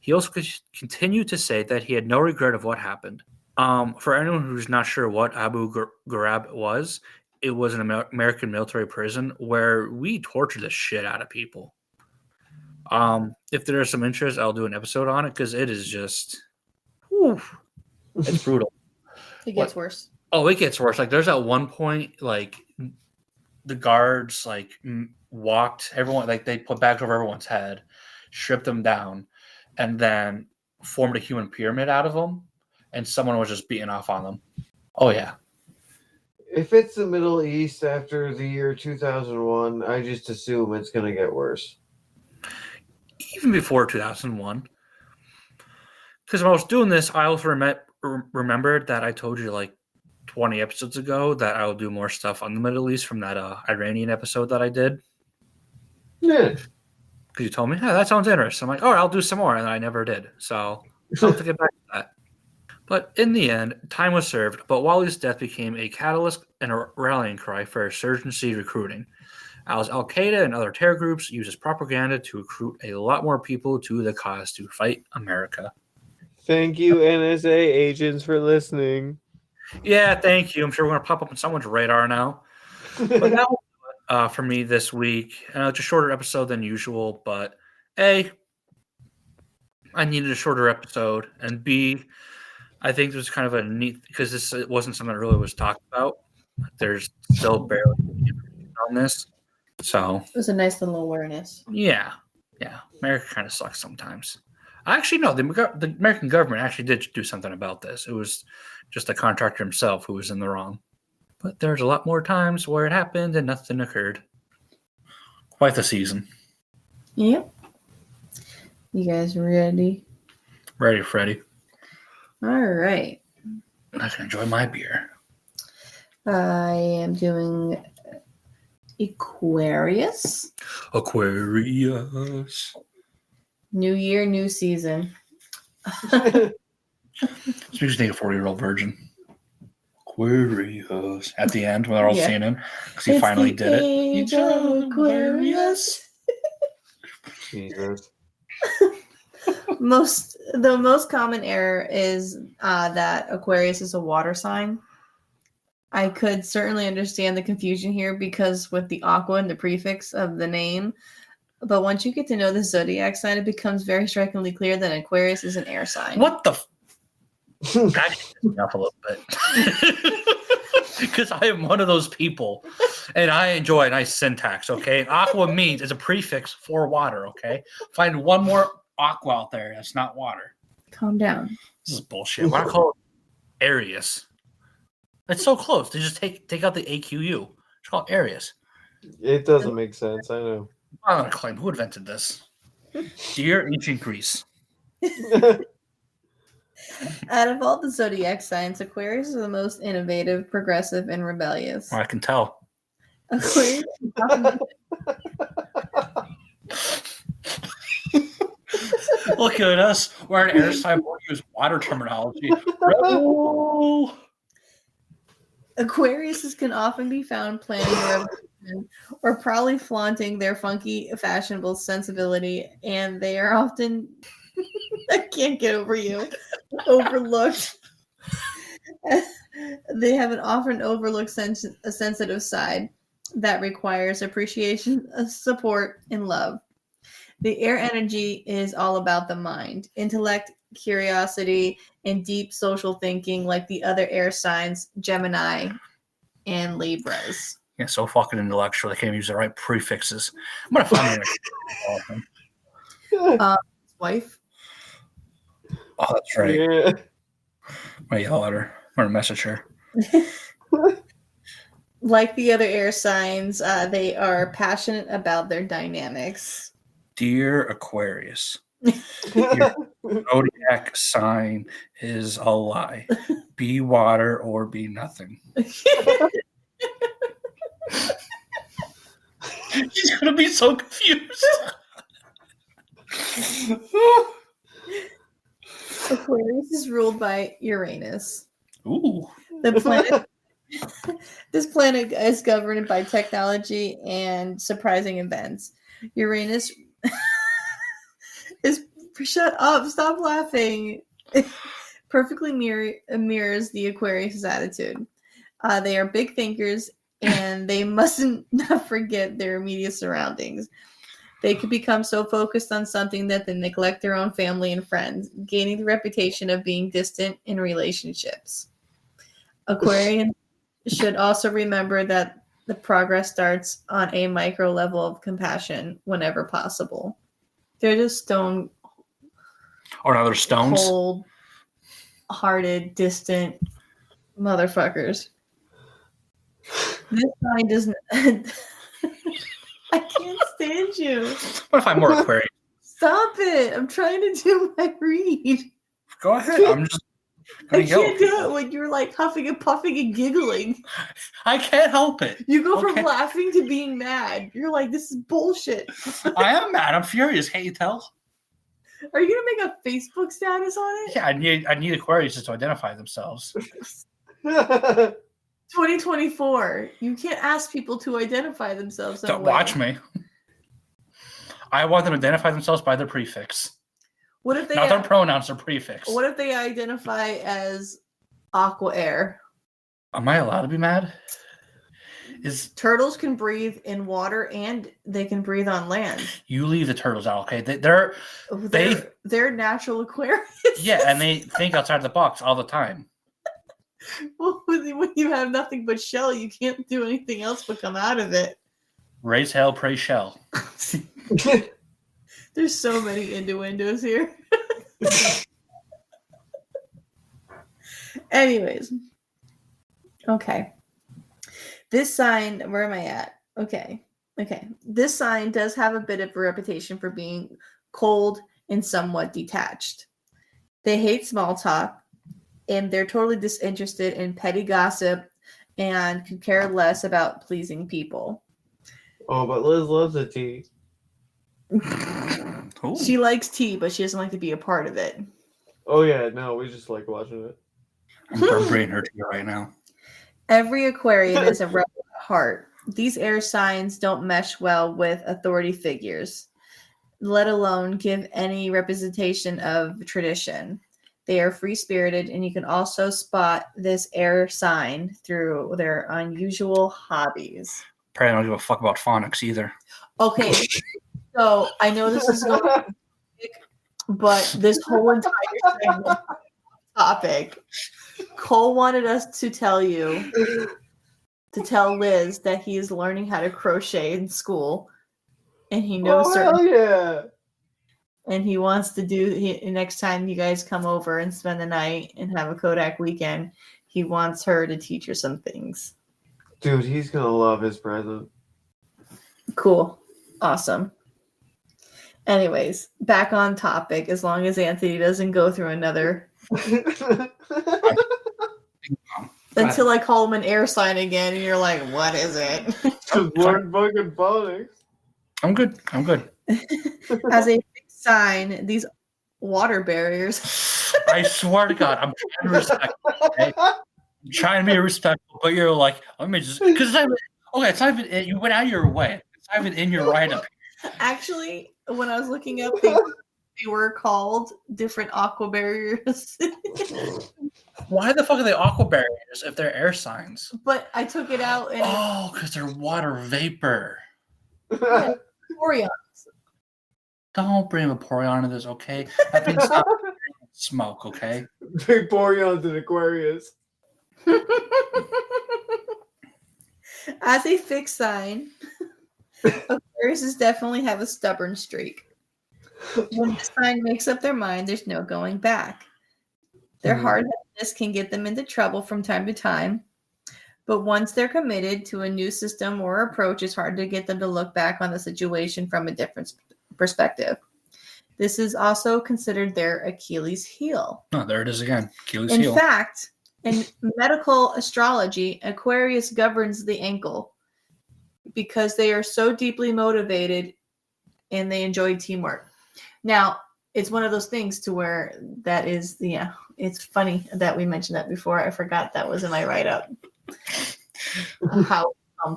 He also continued to say that he had no regret of what happened. For anyone who's not sure what Abu Ghraib was, it was an American military prison where we tortured the shit out of people. If there is some interest, I'll do an episode on it, because it is just... It's brutal. It gets worse. Oh, it gets worse. Like, there's at one point, like, the guards, like, walked everyone, like, they put bags over everyone's head, stripped them down, and then formed a human pyramid out of them, and someone was just beating off on them. Oh yeah. If it's the Middle East after the year 2001, I just assume it's going to get worse. Even before 2001. Because when I was doing this, I also remembered that I told you like 20 episodes ago that I will do more stuff on the Middle East from that Iranian episode that I did. Yeah. Because you told me, that sounds interesting. I'm like, all right, I'll do some more. And I never did. So I'll have to get back to that. But in the end, time was served. But Wali's death became a catalyst and a rallying cry for insurgency recruiting. As Al Qaeda and other terror groups uses propaganda to recruit a lot more people to the cause to fight America. Thank you, NSA agents, for listening. Yeah, thank you. I'm sure we're going to pop up on someone's radar now. But that was for me this week. It's a shorter episode than usual, but A, I needed a shorter episode, and B, I think it was kind of a neat, because this wasn't something that really was talked about. There's still barely information on this. So It was a nice little awareness. yeah. America kind of sucks sometimes. Actually, no, the American government actually did do something about this. It was just the contractor himself who was in the wrong. But there's a lot more times where it happened and nothing occurred. Quite the season. Yep. You guys ready? Ready, Freddy. All right. I can enjoy my beer. I am doing Aquarius. Aquarius. New year, new season. So you just need a 40-year-old virgin. Aquarius. At the end when they're all singing, because he finally did it. Aquarius. Jesus. The most common error is that Aquarius is a water sign. I could certainly understand the confusion here because with the aqua and the prefix of the name, but once you get to know the zodiac sign, it becomes very strikingly clear that Aquarius is an air sign. What the? That pissed me off a little bit. Because I am one of those people, and I enjoy a nice syntax, okay? Aqua means it's a prefix for water, okay? Find one more aqua out there that's not water. Calm down. This is bullshit. Why call it Arius? It's so close. They just take out the AQU. It's called Arius. It doesn't make sense, I know. I'm going to claim who invented this. Dear ancient Greece. Out of all the zodiac signs, Aquarius is the most innovative, progressive, and rebellious. Well, I can tell. Aquarius Look at us. We're an air sign. We use water terminology. Rebel. Aquariuses can often be found planning a revolution or probably flaunting their funky, fashionable sensibility, and they are often I can't get over you. Overlooked. They have an often overlooked sensitive side that requires appreciation, support, and love. The air energy is all about the mind, intellect, curiosity, and deep social thinking, like the other air signs, Gemini and Libras. Yeah, so fucking intellectual. They can't use the right prefixes. I'm gonna find His wife. Oh, that's right. Yeah. I'm gonna yell at her. I'm gonna message her. Like the other air signs, they are passionate about their dynamics. Dear Aquarius, your zodiac sign is a lie. Be water or be nothing. She's gonna be so confused. Aquarius is ruled by Uranus. Ooh. The planet. This planet is governed by technology and surprising events. Uranus is shut up, stop laughing. Perfectly mirrors the Aquarius' attitude. They are big thinkers and they mustn't not forget their immediate surroundings. They could become so focused on something that they neglect their own family and friends, gaining the reputation of being distant in relationships. Aquarians should also remember that the progress starts on a micro level of compassion whenever possible. They're just don't Or other stones. Cold-hearted, distant motherfuckers. This sign doesn't. I can't stand you. What if I'm more Aquarius? Stop it! I'm trying to do my read. Go ahead. I'm just. I can't do it when you're like huffing and puffing and giggling. I can't help it. You go from laughing to being mad. You're like, this is bullshit. I am mad. I'm furious. Can't you tell? Are you gonna make a Facebook status on it? Yeah, I need Aquarius to identify themselves. 2024. You can't ask people to identify themselves. Don't watch me. I want them to identify themselves by their prefix. What if they not their pronouns or prefix? What if they identify as Aqua Air? Am I allowed to be mad? Turtles can breathe in water and they can breathe on land. You leave the turtles out, okay? They're natural Aquarius. Yeah, and they think outside the box all the time. Well, when you have nothing but shell, you can't do anything else but come out of it. Raise hell, praise shell. There's so many innuendos here. Anyways. Okay. This sign, where am I at? Okay. This sign does have a bit of a reputation for being cold and somewhat detached. They hate small talk, and they're totally disinterested in petty gossip and could care less about pleasing people. Oh, but Liz loves a tea. She likes tea, but she doesn't like to be a part of it. Oh, yeah. No, we just like watching it. I'm brain hurting right now. Every Aquarian is a rebel at heart. These air signs don't mesh well with authority figures, let alone give any representation of tradition. They are free-spirited, and you can also spot this air sign through their unusual hobbies. Probably don't give a fuck about phonics either. Okay, so I know this is going to be but this whole entire segment topic, Cole wanted us to tell Liz that he is learning how to crochet in school, and he knows hell yeah. And he wants to next time you guys come over and spend the night and have a Kodack weekend, he wants her to teach her some things. Dude, he's gonna love his present. Cool. Awesome. Anyways, back on topic, as long as Anthony doesn't go through another until I call him an air sign again and you're like, what is it? Just learn fucking phonics. I'm good. As a fixed sign, these water barriers. I swear to God, I'm trying to respect you, okay? I'm trying to be respectful, but you're like, let me just, because it's not even, you went out of your way. It's not even in your write-up. Actually, when I was looking up, they were called different aqua barriers. Why the fuck are they aqua barriers if they're air signs? But I took it out and because they're water vapor. Yeah, Vaporeons. Don't bring Vaporeon into this, okay? That thing's not smoke, okay? Vaporeons and Aquarius. As a fixed sign, Aquariuses definitely have a stubborn streak. When the sign makes up their mind, there's no going back. Their hard-headedness can get them into trouble from time to time, but once they're committed to a new system or approach, it's hard to get them to look back on the situation from a different perspective. This is also considered their Achilles heel. Oh, there it is again. Achilles heel. In fact, in medical astrology, Aquarius governs the ankle because they are so deeply motivated and they enjoy teamwork. Now, it's one of those things to where that is, it's funny that we mentioned that before. I forgot that was in my write-up. How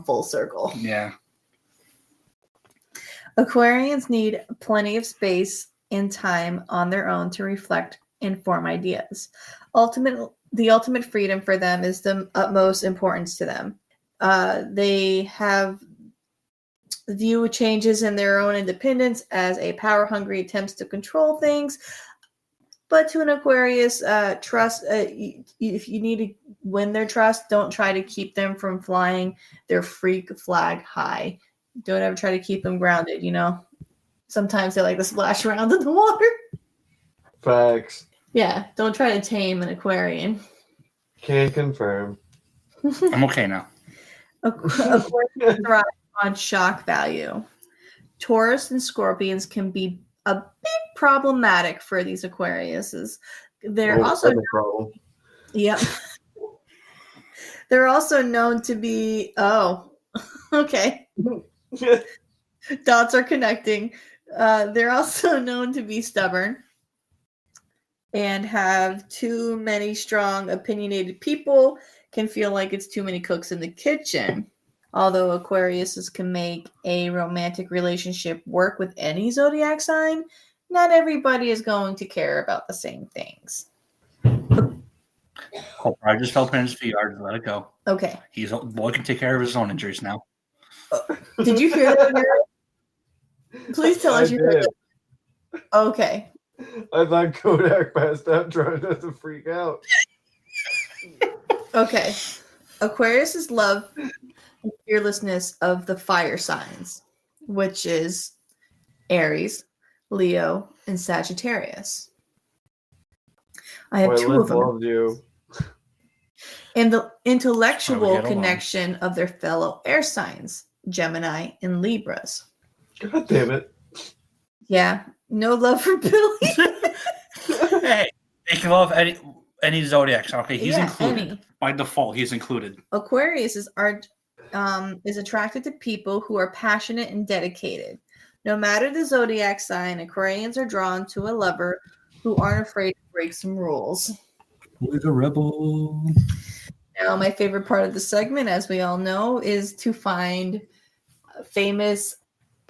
full circle. Yeah. Aquarians need plenty of space and time on their own to reflect and form ideas. The ultimate freedom for them is the utmost importance to them. They have view changes in their own independence as a power-hungry attempts to control things. But to an Aquarius, trust, if you need to win their trust, don't try to keep them from flying their freak flag high. Don't ever try to keep them grounded, Sometimes they like to splash around in the water. Facts. Yeah, don't try to tame an Aquarian. Can confirm. I'm okay now. Aquarians thrive on shock value. Taurus and Scorpions can be a bit problematic for these Aquariuses. They're also no problem. Yep. They're also known to be okay. Dots are connecting. They're also known to be stubborn and have too many strong, opinionated people, can feel like it's too many cooks in the kitchen. Although Aquariuses can make a romantic relationship work with any zodiac sign, not everybody is going to care about the same things. Oh, I just fell in his VR. Just let it go. Okay. Boy can take care of his own injuries now. Did you hear that? Please tell us you heard that. Okay. I thought Kodack passed out trying not to freak out. Okay. Aquarius' love and fearlessness of the fire signs, which is Aries, Leo, and Sagittarius. I have two of them. Loves you. And the intellectual connection of their fellow air signs, Gemini and Libras. God damn it. Yeah. No love for Billy. Hey, they can love any zodiac sign. Okay, he's included. Any. By default, he's included. Aquarius is attracted to people who are passionate and dedicated. No matter the zodiac sign, Aquarians are drawn to a lover who aren't afraid to break some rules. Like a rebel. Now, my favorite part of the segment, as we all know, is to find famous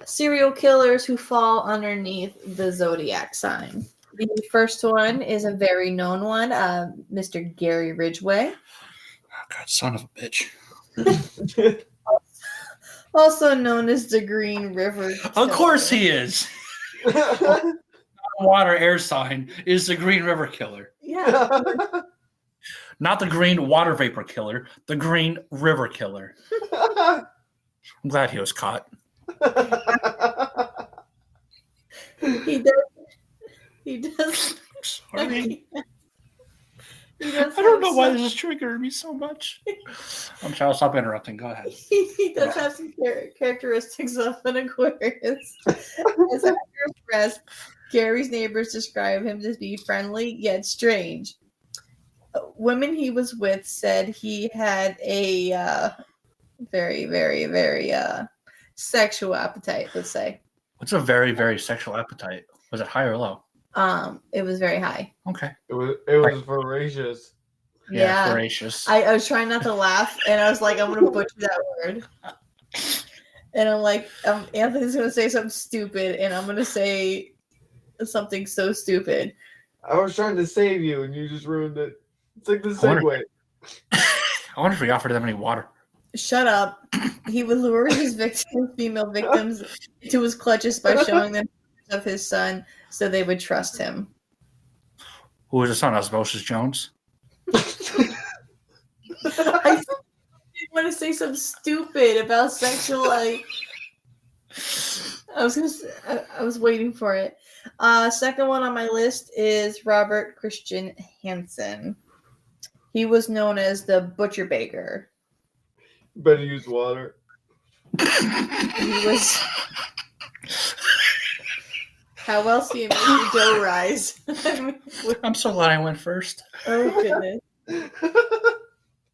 serial killers who fall underneath the zodiac sign. The first one is a very known one, Mr. Gary Ridgway. Oh, God, son of a bitch. Also known as the Green River Killer. Of course he is. Water air sign is the Green River Killer. Yeah. Not the Green Water Vapor Killer, the Green River Killer. I'm glad he was caught. He does. Sorry. He does I don't know why this is triggering me so much. I'm trying to stop interrupting. Go ahead. He does have some characteristics of an Aquarius. As after expressed, Gary's neighbors describe him to be friendly yet strange. Women he was with said he had a very, very, very sexual appetite, let's say. What's a very, very sexual appetite? Was it high or low? It was very high. Okay. It was voracious. Yeah, voracious. I was trying not to laugh, and I was like, I'm gonna butcher that word. And I'm like, Anthony's gonna say something stupid, and I'm gonna say something so stupid. I was trying to save you, and you just ruined it. It's like the segue. I wonder if he offered them any water. Shut up. He would lure his female victims to his clutches by showing them pictures of his son so they would trust him. Who was the son? Osmosis Jones? I didn't want to say something stupid about sexual. I was waiting for it. Second one on my list is Robert Christian Hansen. He was known as the Butcher Baker. Better use water. He was. How else do you make your dough rise? I'm so glad I went first. Oh, goodness.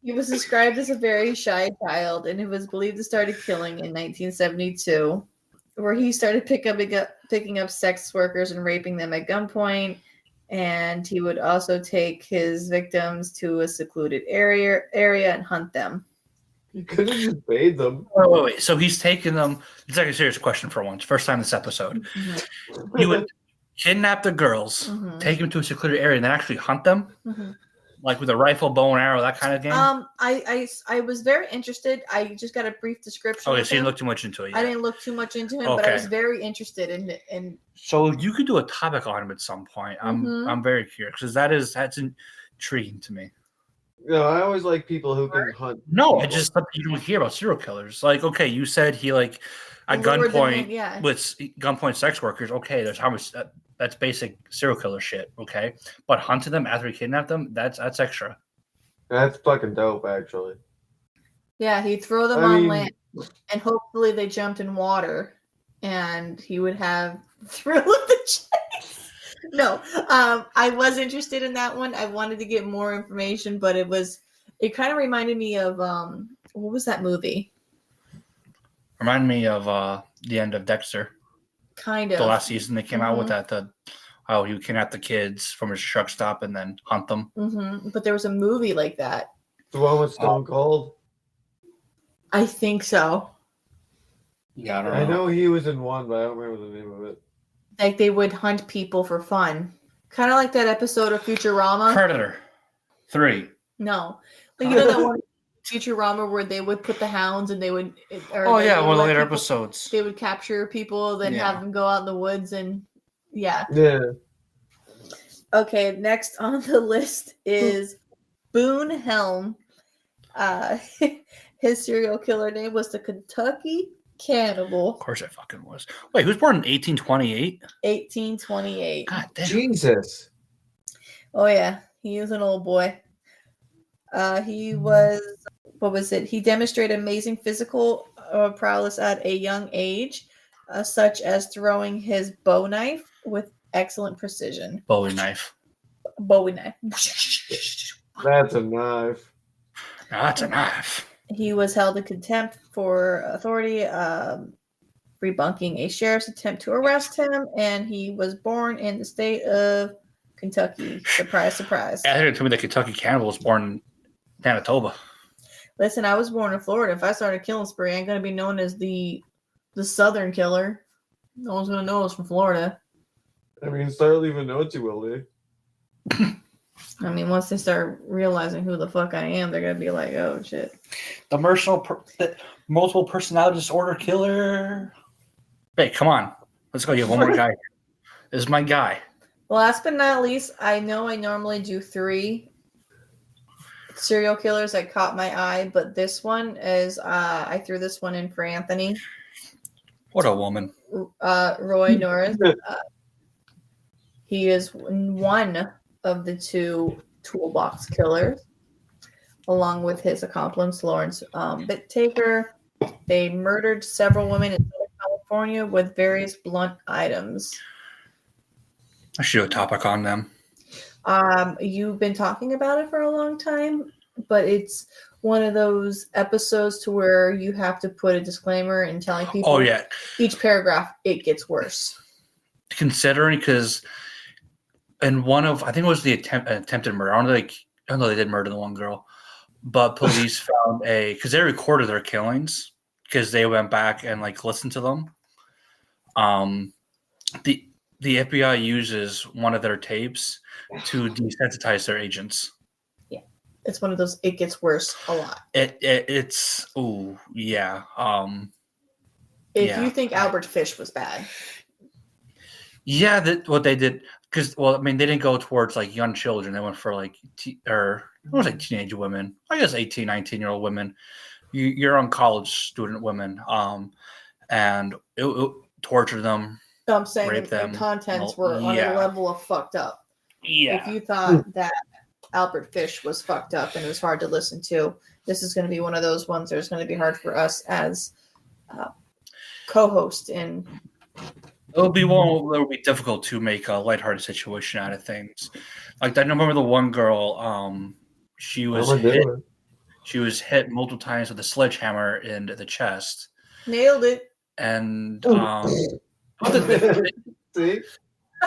He was described as a very shy child, and he was believed to start killing in 1972, where he started picking up sex workers and raping them at gunpoint, and he would also take his victims to a secluded area and hunt them. You could have just bathed them. Wait. So he's taking them. It's like a serious question for once. First time this episode. Mm-hmm. You would kidnap the girls, mm-hmm. take them to a secluded area, and then actually hunt them? Mm-hmm. Like with a rifle, bow and arrow, that kind of game? I was very interested. I just got a brief description. Okay, so you didn't look too much into it yet. I didn't look too much into him, but I was very interested in. So you could do a topic on him at some point. I'm very curious because that's intriguing to me. No, I always like people who can hunt. No, I just you don't hear about serial killers. Like, okay, you said he at gunpoint with gunpoint sex workers. Okay, there's how much That's basic serial killer shit, okay? But hunting them after he kidnapped them, that's extra. That's fucking dope, actually. Yeah, he'd throw them I on mean- land, and hopefully they jumped in water, and he would have the thrill of the chase. No, I was interested in that one. I wanted to get more information, but it kind of reminded me of what was that movie? Remind me of the end of Dexter. Kind of The last season they came out with Mhm. that. How he would kidnap the kids from his truck stop and then hunt them. But there was a movie like that. The one with Stone Cold. I think so. Yeah, I know he was in one, but I don't remember the name of it. Like they would hunt people for fun. Kind of like that episode of Futurama. Predator 3. No. Like, you know that one Futurama where they would put the hounds and they would... Oh, yeah, one of the later episodes. They would capture people, then have them go out in the woods and... Yeah. Yeah. Okay, next on the list is Boone Helm. His serial killer name was the Kentucky Cannibal. Of course it fucking was. Wait, he was born in 1828? 1828. God damn. Jesus. Oh, yeah. He is an old boy. He was... What was it? He demonstrated amazing physical prowess at a young age, such as throwing his bow knife with excellent precision. Bowie knife. Bowie knife. That's a knife. That's a knife. He was held in contempt for authority, rebunking a sheriff's attempt to arrest him, and he was born in the state of Kentucky. Surprise, surprise. I think it told me that Kentucky Cannibal was born in Manitoba. Listen, I was born in Florida. If I started a killing spree, I ain't gonna be known as the Southern killer. No one's gonna know I was from Florida. I mean, start leaving notes, you will, dude. I mean, once they start realizing who the fuck I am, they're gonna be like, "Oh shit." The multiple personality disorder killer. Hey, come on. Let's go. You have one more guy. This is my guy. Last but not least, I know I normally do 3 serial killers that caught my eye, but this one is I threw this one in for Anthony. What a woman. Roy Norris. He is one of the 2 toolbox killers, along with his accomplice Lawrence Bittaker. They murdered several women in Southern California with various blunt items. I should do a topic on them. You've been talking about it for a long time, but it's one of those episodes to where you have to put a disclaimer and telling people. Oh yeah, each paragraph it gets worse. Considering because in one of I think it was the attempted murder. I don't know they did murder the one girl, but police found because they recorded their killings because they went back and like listened to them. The FBI uses one of their tapes to desensitize their agents. Yeah, it's one of those. It gets worse a lot. It's yeah. If you think Albert Fish was bad, yeah, what they did because I mean they didn't go towards like young children. They went for like teenage women. I guess 18, 19-year-old women. You're on college student women. And it tortured them. I'm saying rape them. The contents were on a level of fucked up. Yeah. If you thought that Albert Fish was fucked up and it was hard to listen to, this is going to be one of those ones that's going to be hard for us as co-host. And it'll be one that will be difficult to make a lighthearted situation out of things. Like I remember the one girl. She was hit. She was hit multiple times with a sledgehammer in the chest. Nailed it. And See?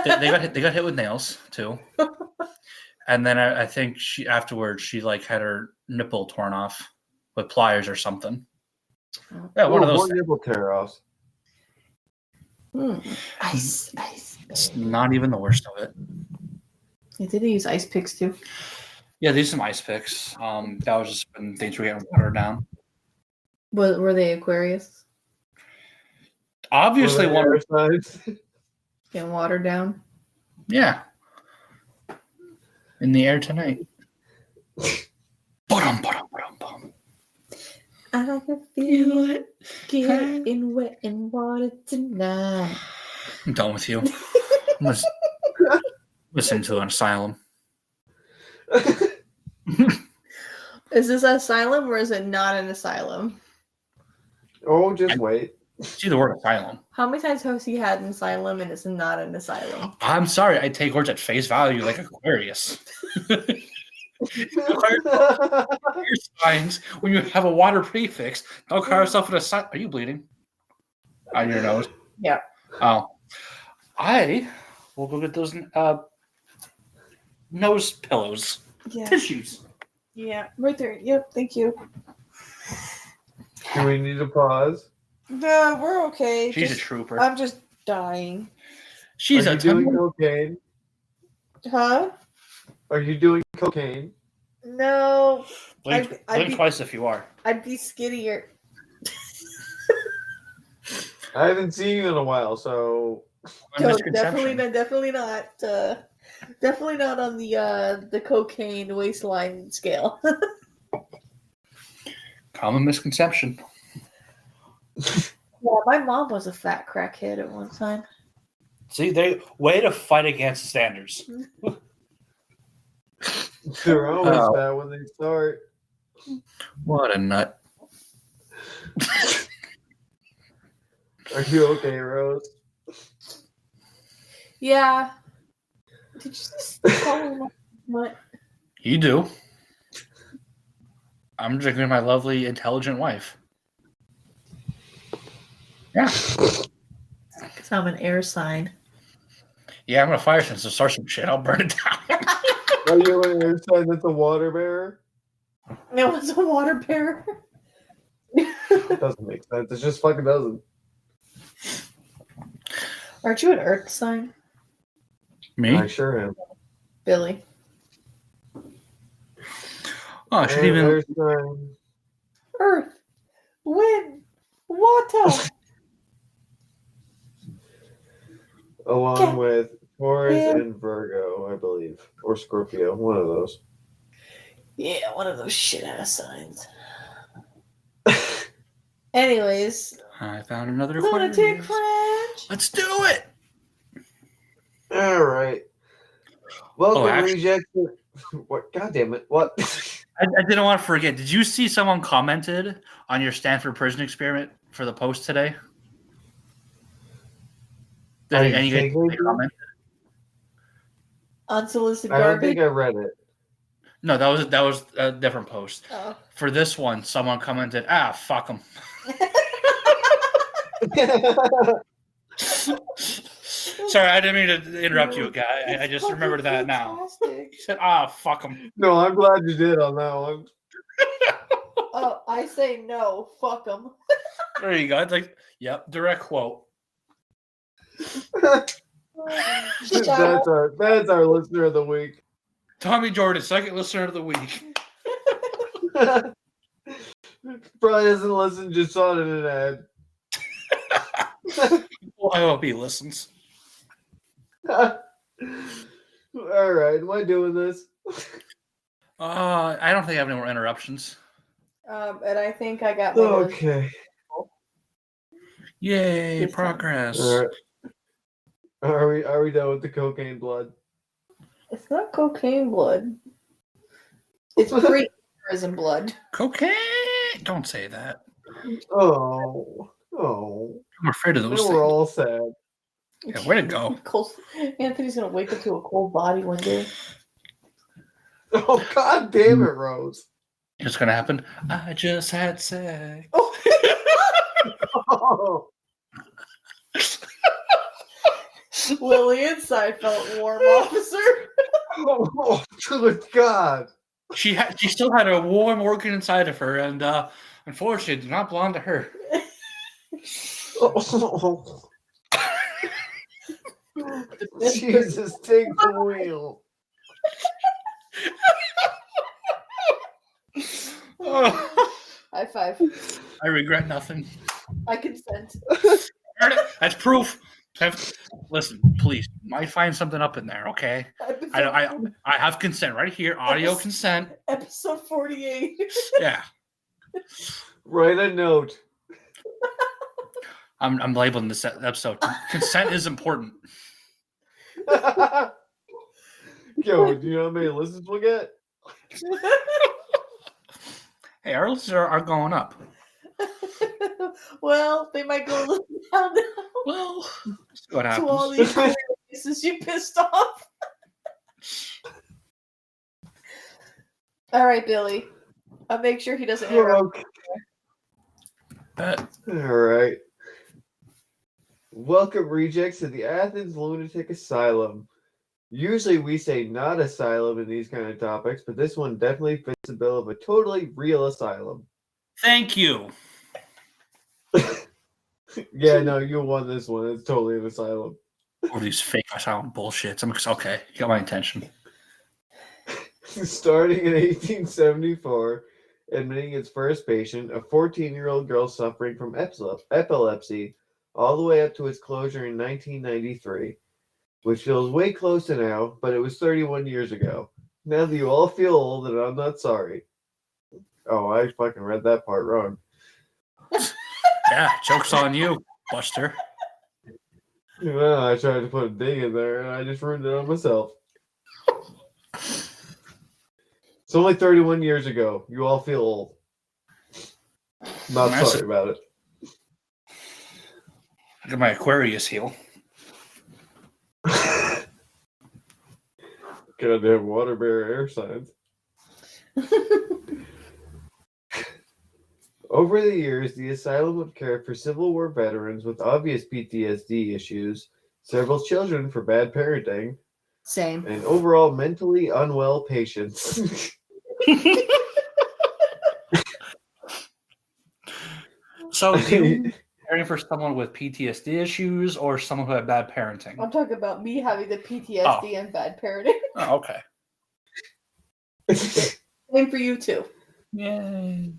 they got hit with nails too. And then I think afterwards she like had her nipple torn off with pliers or something. Yeah, one of those. Nipple tear offs. Ice. It's not even the worst of it. Did they use ice picks too? Yeah, they used some ice picks. That was just when things were getting watered down. Were they Aquarius? Obviously, one Getting watered down. Yeah. In the air tonight. I can feel it getting wet in water tonight. I'm done with you. I'm Listen to an asylum. Is this an asylum or is it not an asylum? Oh, just wait. See the word asylum. How many times has he had an asylum and it's not an asylum? I'm sorry, I take words at face value like Aquarius. Signs when you have a water prefix. Don't call yourself an asylum. Are you bleeding? On your nose? Yeah. Oh. I will go get those nose pillows. Yeah. Tissues. Yeah. Right there. Yep. Thank you. Do we need to pause? No, we're okay. She's a trooper. I'm just dying. She's Are you doing cocaine? Huh? Are you doing cocaine? No. Blink twice if you are. I'd be skinnier. I haven't seen you in a while, so No, definitely not. Definitely not on the cocaine waistline scale. Common misconception. Yeah, my mom was a fat crackhead at one time. See, they way to fight against standards. they're always bad when they start. What a nut. Are you okay, Rose? Yeah. Did you just call me what? You do. I'm drinking my lovely, intelligent wife. Yeah. Because I'm an air sign. Yeah, I'm gonna fire since to start some shit. I'll burn it down. Are you on your side that's a water bearer? It was a water bearer. Doesn't make sense. It just fucking doesn't. Aren't you an earth sign? Me? I sure am. Billy. Oh, I shouldn't even. Earth. Wind. Water. Along with Taurus and Virgo, I believe. Or Scorpio. One of those. Yeah, one of those shit-ass signs. Anyways. I found another Lunatic Aquarius. French. Let's do it. All right. Welcome, Rejects. What? God damn it. What? I didn't want to forget. Did you see someone commented on your Stanford prison experiment for the post today? Did any comment? Unsolicited I don't garbage? think I read it. No, that was a different post. Oh. For this one, someone commented, fuck them. Sorry, I didn't mean to interrupt you, guy. I just remembered that now. He said, fuck them. No, I'm glad you did on that one. Oh, I say no. Fuck them. There you go. It's like, yep, direct quote. That's our listener of the week. Tommy Jordan, second listener of the week. Probably doesn't listen, just saw it in an ad. Well, I hope he listens. All right, am I doing this? I don't think I have any more interruptions. And I think I got one. Okay. Yay, progress. All right. Are we done with the cocaine blood? It's not cocaine blood. It's pre-prison blood. Cocaine? Don't say that. Oh. I'm afraid of those things. We're all sad. Yeah, way to go. Anthony's gonna wake up to a cold body one day. Oh, god damn it, Rose. It's gonna happen. I just had sex. Oh. Lily inside felt warm, officer. Oh, good God. She still had a warm organ inside of her, and unfortunately, it did not belong to her. Oh. Jesus, take the wheel. High five. I regret nothing. I consent. That's proof. Listen, please. Might find something up in there, okay? I have consent right here. Audio consent. Episode 48. Yeah. Write a note. I'm labeling this episode. Consent is important. Yo, do you know how many listens we'll get? Hey, our listeners are going up. Well, they might go a little down now. Well, see what To all happens. these places you pissed off. All right, Billy. I'll make sure he doesn't interrupt. Bet. All right. Welcome, rejects, to the Athens Lunatic Asylum. Usually we say not asylum in these kind of topics, but this one definitely fits the bill of a totally real asylum. Thank you. Yeah, no, you won this one. It's totally an asylum. All these fake asylum bullshits. Okay. You got my attention. Starting in 1874, admitting its first patient, a 14-year-old girl suffering from epilepsy, all the way up to its closure in 1993, which feels way close to now, but it was 31 years ago. Now that you all feel old, and I'm not sorry. Oh, I fucking read that part wrong. Yeah, joke's on you, Buster. Well, I tried to put a dig in there, and I just ruined it on myself. It's only 31 years ago. You all feel old. Not sorry about it. Look at my Aquarius heel. Goddamn water bearer air signs. Over the years, the asylum would care for Civil War veterans with obvious PTSD issues, several children for bad parenting, Same. and overall mentally unwell patients. So, do you caring for someone with PTSD issues or someone who had bad parenting? I'm talking about me having the PTSD and bad parenting. Oh, okay. Same for you too. Yay.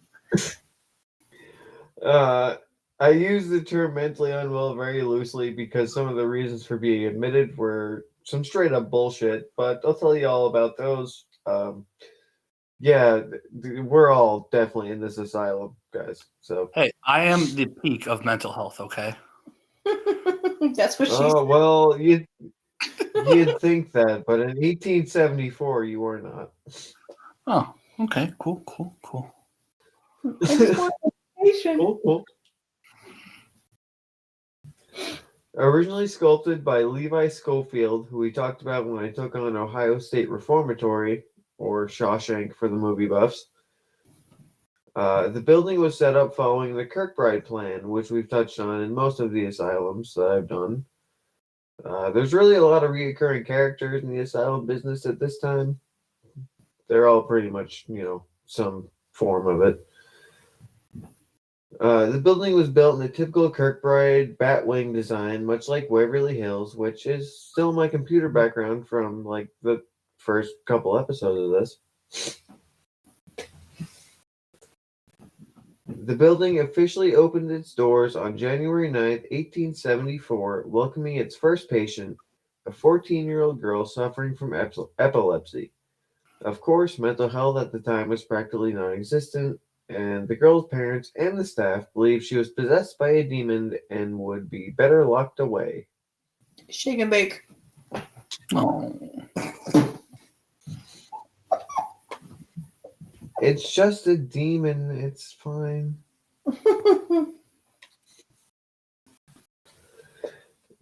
I use the term mentally unwell very loosely because some of the reasons for being admitted were some straight up bullshit, but I'll tell you all about those. Yeah, we're all definitely in this asylum, guys. So Hey, I am the peak of mental health, okay? That's what she said. oh well, you'd think that, but in 1874 you were not. Oh, okay. Cool. I just want information. Cool. Originally sculpted by Levi Schofield, who we talked about when I took on Ohio State Reformatory, or Shawshank for the movie buffs. The building was set up following the Kirkbride plan, which we've touched on in most of the asylums that I've done. There's really a lot of recurring characters in the asylum business at this time. They're all pretty much, some form of it. The building was built in a typical Kirkbride Batwing design, much like Waverly Hills, which is still my computer background from like the first couple episodes of this. The building officially opened its doors on January 9th, 1874, welcoming its first patient, a 14-year-old girl suffering from epilepsy. Of course, mental health at the time was practically non-existent, and the girl's parents and the staff believed she was possessed by a demon and would be better locked away. Shake and bake. Oh. It's just a demon. It's fine.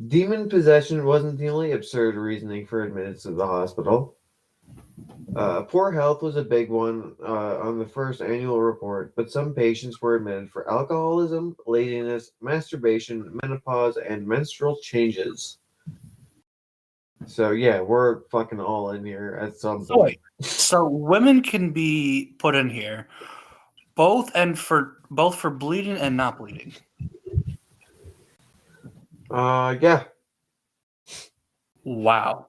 Demon possession wasn't the only absurd reasoning for admittance to the hospital. Poor health was a big one on the first annual report, but some patients were admitted for alcoholism, laziness, masturbation, menopause, and menstrual changes. So yeah, we're fucking all in here at some point. So women can be put in here, both for bleeding and not bleeding. Yeah. Wow.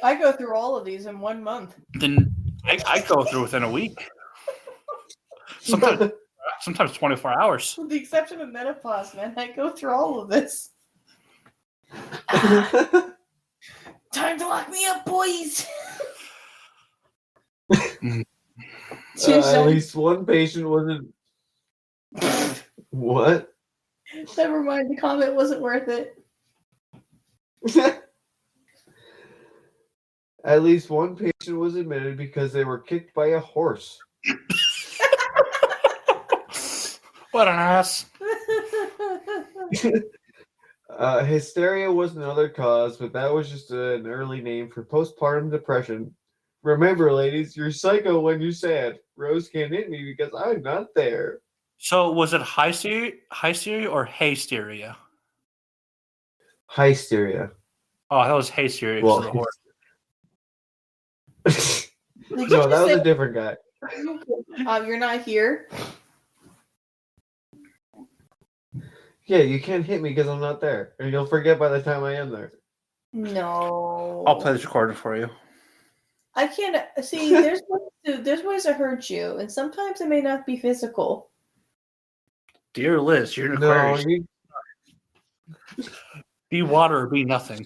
I go through all of these in 1 month. Then I go through within a week. Sometimes 24 hours. With the exception of menopause, man, I go through all of this. Time to lock me up, boys. At least one patient wasn't. What? Never mind. The comment wasn't worth it. At least one patient patient was admitted because they were kicked by a horse. What an ass. Hysteria was another cause, but that was just an early name for postpartum depression. Remember, ladies, you're psycho when you're sad. Rose can't hit me because I'm not there. So was it hysteria or hysteria? Hysteria. Oh, that was hysteria because of the horse. No, that was a different guy. You're not here? Yeah, you can't hit me because I'm not there. And you'll forget by the time I am there. No. I'll play this recording for you. I can't see. There's ways to hurt you, and sometimes it may not be physical. Dear Liz, you're an Aquarius. Be water or be nothing.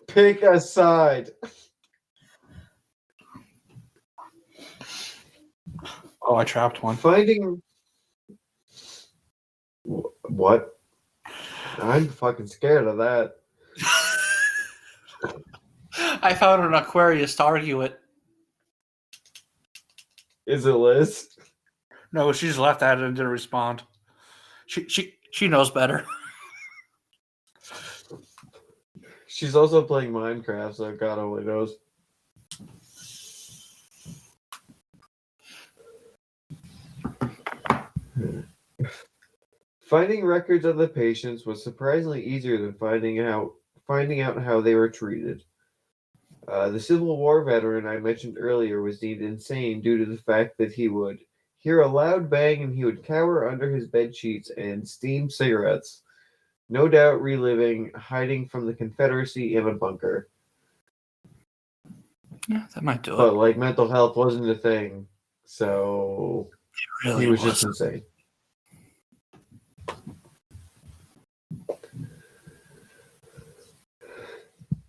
Pick a side. Oh, I trapped one. Finding what? I'm fucking scared of that. I found an Aquarius to argue it. Is it Liz? No, she just left at it and didn't respond. She knows better. She's also playing Minecraft, so God only knows. Finding records of the patients was surprisingly easier than finding out how they were treated. The Civil War veteran I mentioned earlier was deemed insane due to the fact that he would hear a loud bang and he would cower under his bed sheets and steam cigarettes, no doubt reliving hiding from the Confederacy in a bunker. Yeah, that might do it. But like mental health wasn't a thing, so he was just insane.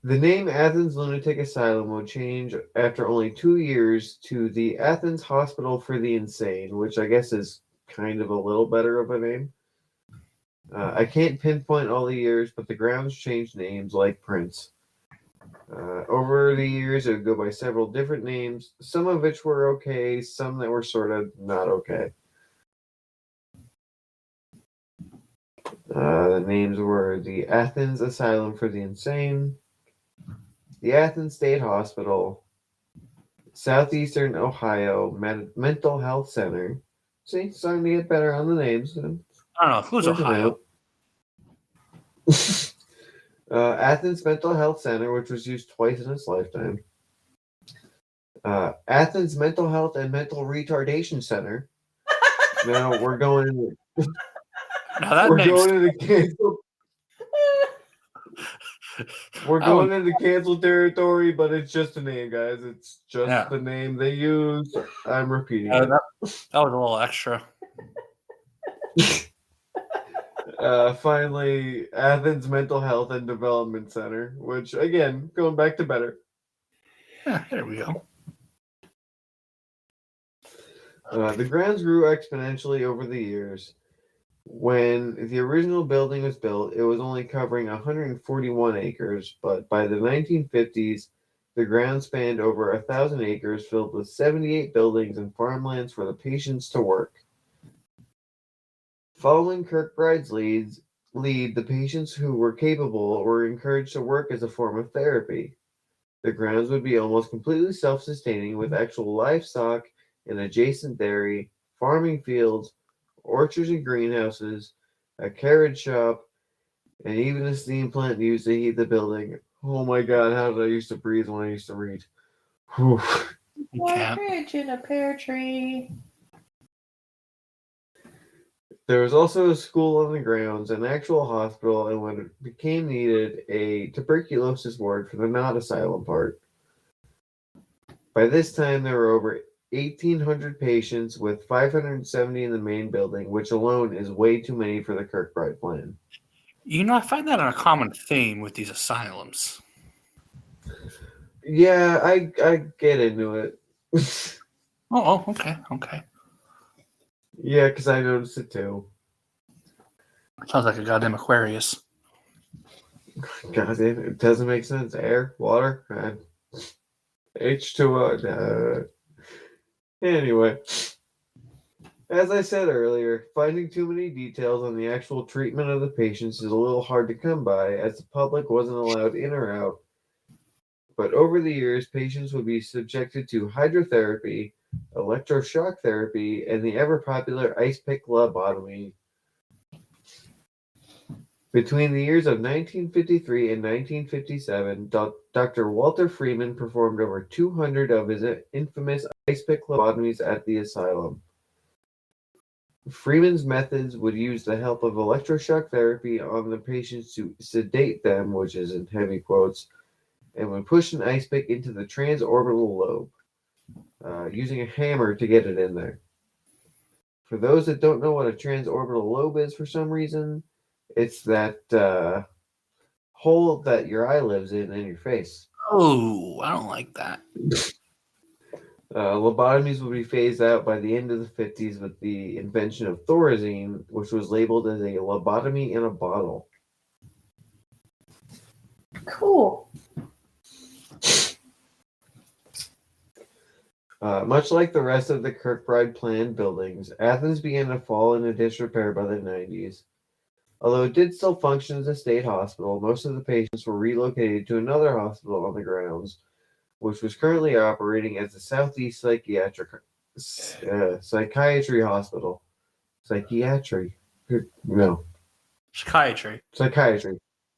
The name Athens Lunatic Asylum would change after only 2 years to the Athens Hospital for the Insane, which I guess is kind of a little better of a name. I can't pinpoint all the years, but the grounds changed names like Prince. Over the years, it would go by several different names, some of which were okay, some that were sort of not okay. The names were the Athens Asylum for the Insane, the Athens State Hospital, Southeastern Ohio Mental Health Center. See, starting to get better on the names. I don't know. Who's Ohio? Athens Mental Health Center, which was used twice in its lifetime. Athens Mental Health and Mental Retardation Center. Now we're going into cancel. We're going into cancel territory, but it's just a name, guys. It's just the name they use. I'm repeating it. That was a little extra. Finally, Athens Mental Health and Development Center, which, again, going back to better. Yeah, there we go. The grounds grew exponentially over the years. When the original building was built, it was only covering 141 acres, but by the 1950s, the ground spanned over 1,000 acres filled with 78 buildings and farmlands for the patients to work. Following Kirkbride's lead, the patients who were capable were encouraged to work as a form of therapy. The grounds would be almost completely self-sustaining with actual livestock, an adjacent dairy, farming fields, orchards and greenhouses, a carriage shop, and even a steam plant used to heat the building. Oh my God, how did I used to breathe when I used to read? Whew. Partridge in a pear tree. There was also a school on the grounds, an actual hospital, and when it became needed, a tuberculosis ward for the not asylum part. By this time, there were over 1,800 patients with 570 in the main building, which alone is way too many for the Kirkbride plan. You know, I find that a common theme with these asylums. Yeah, I get into it. Okay. Yeah, because I noticed it too. Sounds like a goddamn Aquarius. God damn it doesn't make sense. Air, water, H2O. Anyway, as I said earlier, finding too many details on the actual treatment of the patients is a little hard to come by, as the public wasn't allowed in or out. But over the years, patients would be subjected to hydrotherapy, electroshock therapy, and the ever-popular ice pick lobotomy. Between the years of 1953 and 1957, Dr. Walter Freeman performed over 200 of his infamous ice pick lobotomies at the asylum. Freeman's methods would use the help of electroshock therapy on the patients to sedate them, which is in heavy quotes, and would push an ice pick into the transorbital lobe, using a hammer to get it in there. For those that don't know what a transorbital lobe is for some reason, it's that hole that your eye lives in your face. Oh, I don't like that. Lobotomies would be phased out by the end of the 50s with the invention of Thorazine, which was labeled as a lobotomy in a bottle. Cool. Much like the rest of the Kirkbride planned buildings, Athens began to fall into disrepair by the 90s. Although it did still function as a state hospital, most of the patients were relocated to another hospital on the grounds, which was currently operating as the Southeast Psychiatry Hospital. Psychiatry? No. Psychiatry.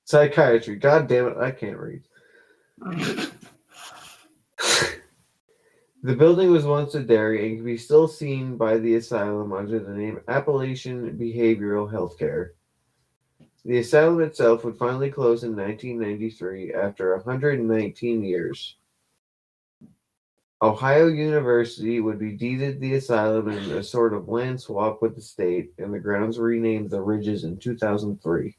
Psychiatry. God damn it, I can't read. The building was once a dairy and can be still seen by the asylum under the name Appalachian Behavioral Healthcare. The asylum itself would finally close in 1993 after 119 years. Ohio University would be deeded the asylum in a sort of land swap with the state, and the grounds were renamed The Ridges in 2003.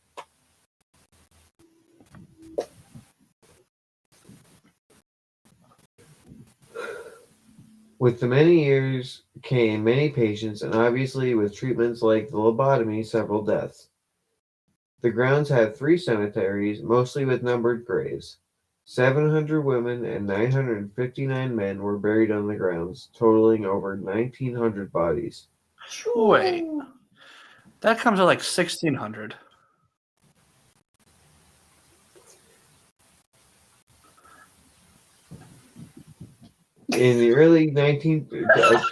With the many years came many patients, and obviously with treatments like the lobotomy, several deaths. The grounds had 3 cemeteries, mostly with numbered graves. 700 women and 959 men were buried on the grounds, totaling over 1,900 bodies. Wait, that comes to like 1,600. In the early 19th...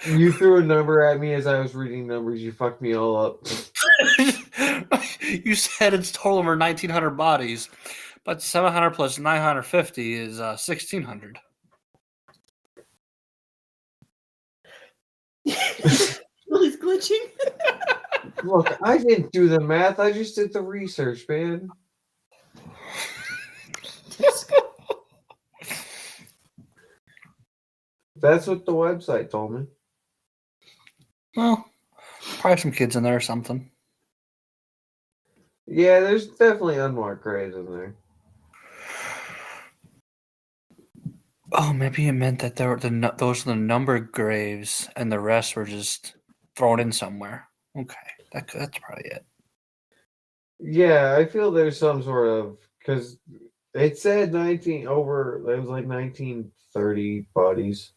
You threw a number at me as I was reading numbers. You fucked me all up. You said it's total over 1,900 bodies, but 700 plus 950 is 1,600. Willie's glitching. Look, I didn't do the math. I just did the research, man. That's what the website told me. Well, probably some kids in there or something. Yeah, there's definitely unmarked graves in there. Oh, maybe it meant that there were those are the numbered graves, and the rest were just thrown in somewhere. Okay, that's probably it. Yeah, I feel there's some sort of, because it said 19 over. It was like 1930 bodies,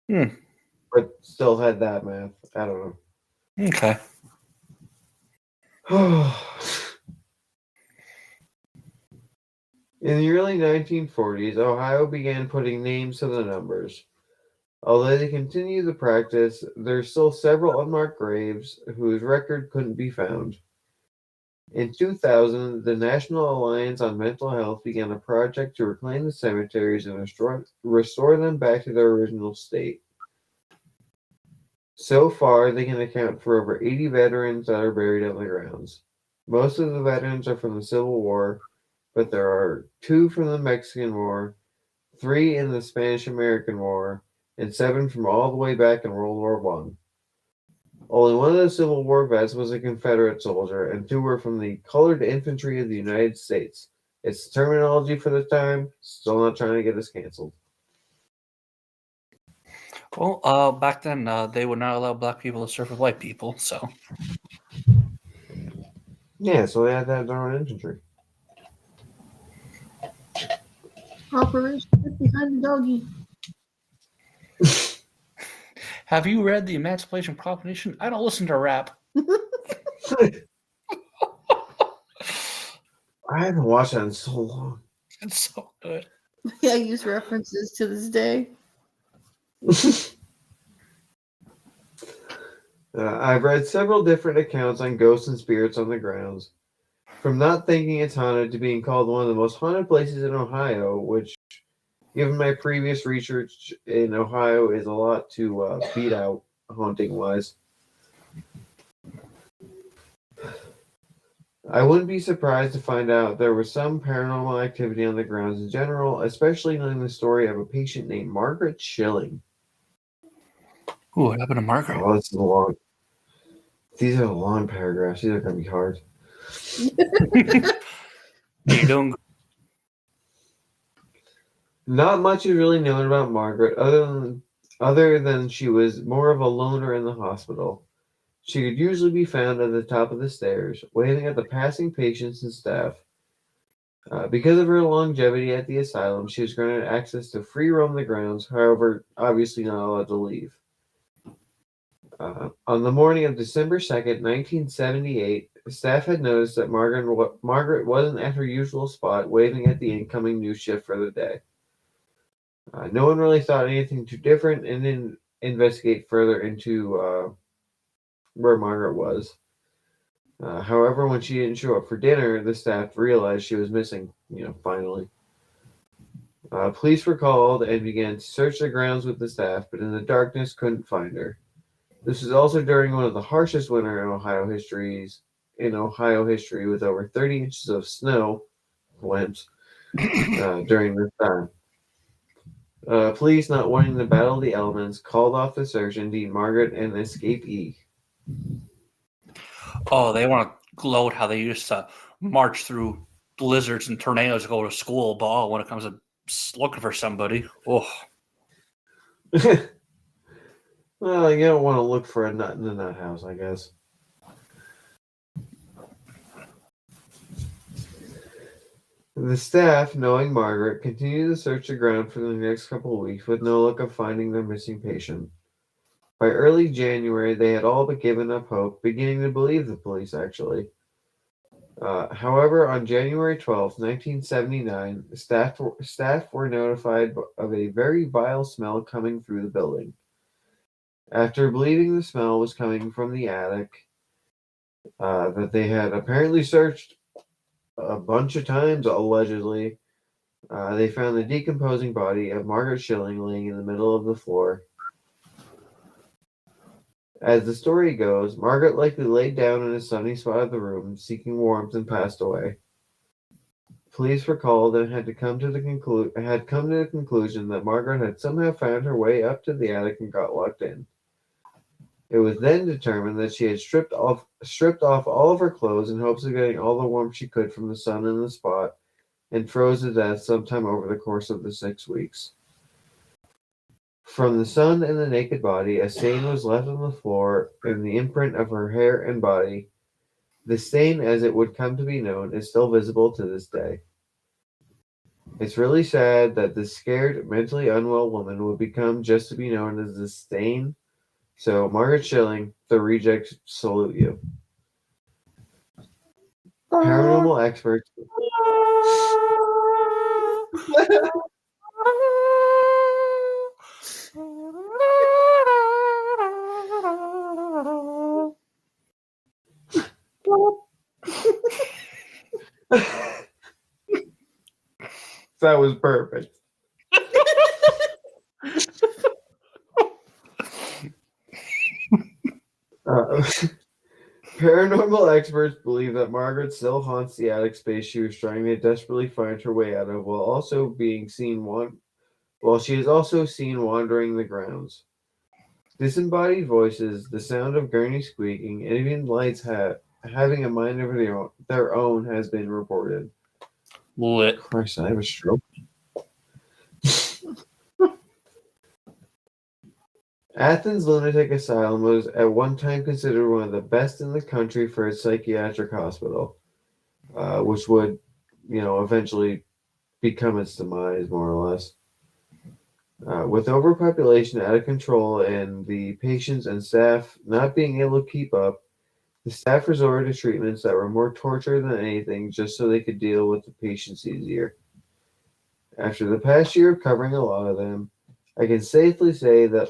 but still had that math. I don't know. Okay. In the early 1940s, Ohio began putting names to the numbers. Although they continue the practice, there are still several unmarked graves whose record couldn't be found. In 2000, the National Alliance on Mental Health began a project to reclaim the cemeteries and restore them back to their original state. So far, they can account for over 80 veterans that are buried on the grounds. Most of the veterans are from the Civil War, but there are 2 from the Mexican War, 3 in the Spanish-American War, and 7 from all the way back in World War I. Only one of the Civil War vets was a Confederate soldier, and 2 were from the Colored Infantry of the United States. It's the terminology for the time, still not trying to get us canceled. Well, back then they would not allow black people to serve with white people, so. Yeah, so they had to have their own infantry. Operation Get Behind the Doggy. Have you read the Emancipation Proclamation? I don't listen to rap. I haven't watched that in so long. It's so good. I use references to this day. I've read several different accounts on ghosts and spirits on the grounds. From not thinking it's haunted to being called one of the most haunted places in Ohio, which, given my previous research in Ohio, is a lot to beat out haunting-wise. I wouldn't be surprised to find out there was some paranormal activity on the grounds in general, especially knowing the story of a patient named Margaret Schilling. Ooh, what happened to Margaret? Oh, this is long. These are long paragraphs. These are going to be hard. You're doing good. Not much is really known about Margaret, other than she was more of a loner in the hospital. She could usually be found at the top of the stairs, waving at the passing patients and staff. Because of her longevity at the asylum, she was granted access to free roam the grounds, however, obviously not allowed to leave. On the morning of December 2nd, 1978, staff had noticed that Margaret wasn't at her usual spot, waving at the incoming new shift for the day. No one really thought anything too different and didn't investigate further into where Margaret was. However, when she didn't show up for dinner, the staff realized she was missing, finally. Police were called and began to search the grounds with the staff, but in the darkness couldn't find her. This was also during one of the harshest winters in Ohio history, with over 30 inches of snow during this time. Police, not wanting to battle the elements, called off the search and deemed Margaret an escapee. Oh, they want to gloat how they used to march through blizzards and tornadoes to go to school, but when it comes to looking for somebody, oh. Well, you don't want to look for a nut in the nut house, I guess. The staff, knowing Margaret, continued to search the ground for the next couple of weeks with no luck of finding their missing patient. By early January, they had all but given up hope, beginning to believe the police, actually. However, on January 12th, 1979, staff were notified of a very vile smell coming through the building. After believing the smell was coming from the attic that they had apparently searched a bunch of times, allegedly, they found the decomposing body of Margaret Schilling laying in the middle of the floor. As the story goes, Margaret likely laid down in a sunny spot of the room, seeking warmth, and passed away. Police were called and had come to the conclusion that Margaret had somehow found her way up to the attic and got locked in. It was then determined that she had stripped off all of her clothes in hopes of getting all the warmth she could from the sun in the spot, and froze to death sometime over the course of the 6 weeks. From the sun and the naked body, a stain was left on the floor in the imprint of her hair and body. The stain, as it would come to be known, is still visible to this day. It's really sad that this scared, mentally unwell woman would become just to be known as the stain. So, Margaret Schilling, the rejects salute you. Paranormal experts. That was perfect. Paranormal experts believe that Margaret still haunts the attic space she was trying to desperately find her way out of, while she is also seen wandering the grounds. Disembodied voices, the sound of gurney squeaking, and even lights having a mind of their own has been reported. Lit. Christ, I have a stroke. Athens Lunatic Asylum was at one time considered one of the best in the country for its psychiatric hospital, which would, eventually become its demise, more or less. With overpopulation out of control and the patients and staff not being able to keep up, the staff resorted to treatments that were more torture than anything just so they could deal with the patients easier. After the past year of covering a lot of them, I can safely say that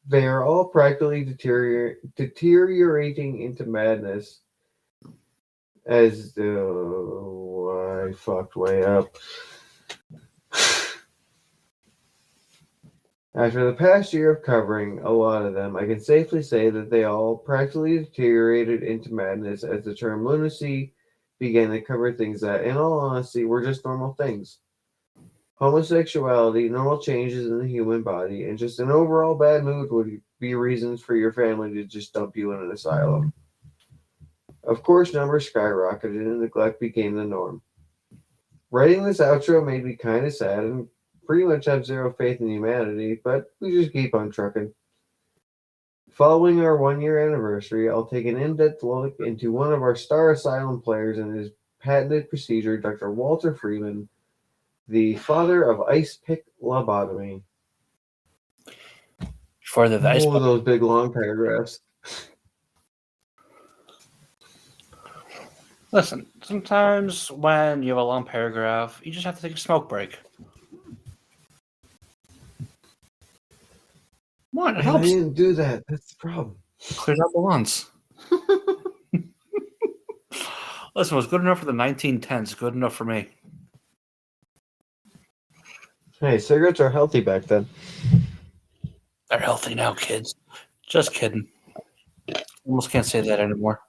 they are all practically deteriorating into madness as I fucked way up. After the past year of covering a lot of them, I can safely say that they all practically deteriorated into madness as the term lunacy began to cover things that, in all honesty, were just normal things. Homosexuality, normal changes in the human body, and just an overall bad mood would be reasons for your family to just dump you in an asylum. Of course, numbers skyrocketed and neglect became the norm. Writing this outro made me kind of sad and pretty much have zero faith in humanity, but we just keep on trucking. Following our 1-year anniversary, I'll take an in-depth look into one of our star asylum players and his patented procedure, Dr. Walter Freeman, the father of ice pick lobotomy. For the ice pick. Those big long paragraphs. Listen, sometimes when you have a long paragraph, you just have to take a smoke break. What? It helps. I didn't do that. That's the problem. Clears out the lungs. Listen, it was good enough for the 1910s. Good enough for me. Hey, cigarettes are healthy back then. They're healthy now, kids. Just kidding. Almost can't say that anymore.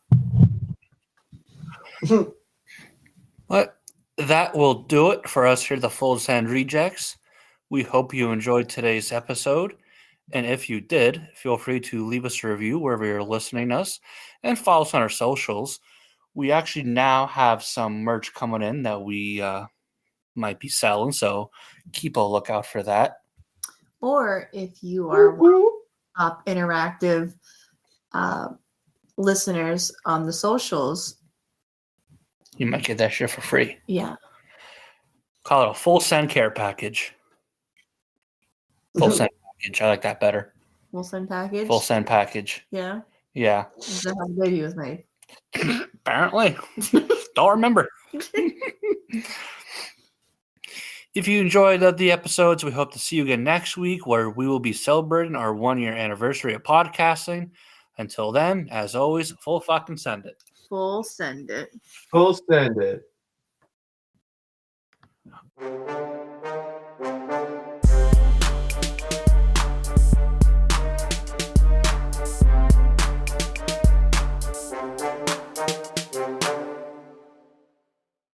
But that will do it for us here at the Full Send Rejects. We hope you enjoyed today's episode. And if you did, feel free to leave us a review wherever you're listening to us and follow us on our socials. We actually now have some merch coming in that we might be selling, so keep a lookout for that. Or if you are top interactive listeners on the socials, You might get that shit for free. yeah. Call it a full send care package. Full send package. I like that better. Full send package? Full send package. Yeah. Yeah. Is that how the baby was made? Apparently. Don't remember. If you enjoyed the episodes, we hope to see you again next week where we will be celebrating our 1-year anniversary of podcasting. Until then, as always, full fucking send it. Full send it. Full send it.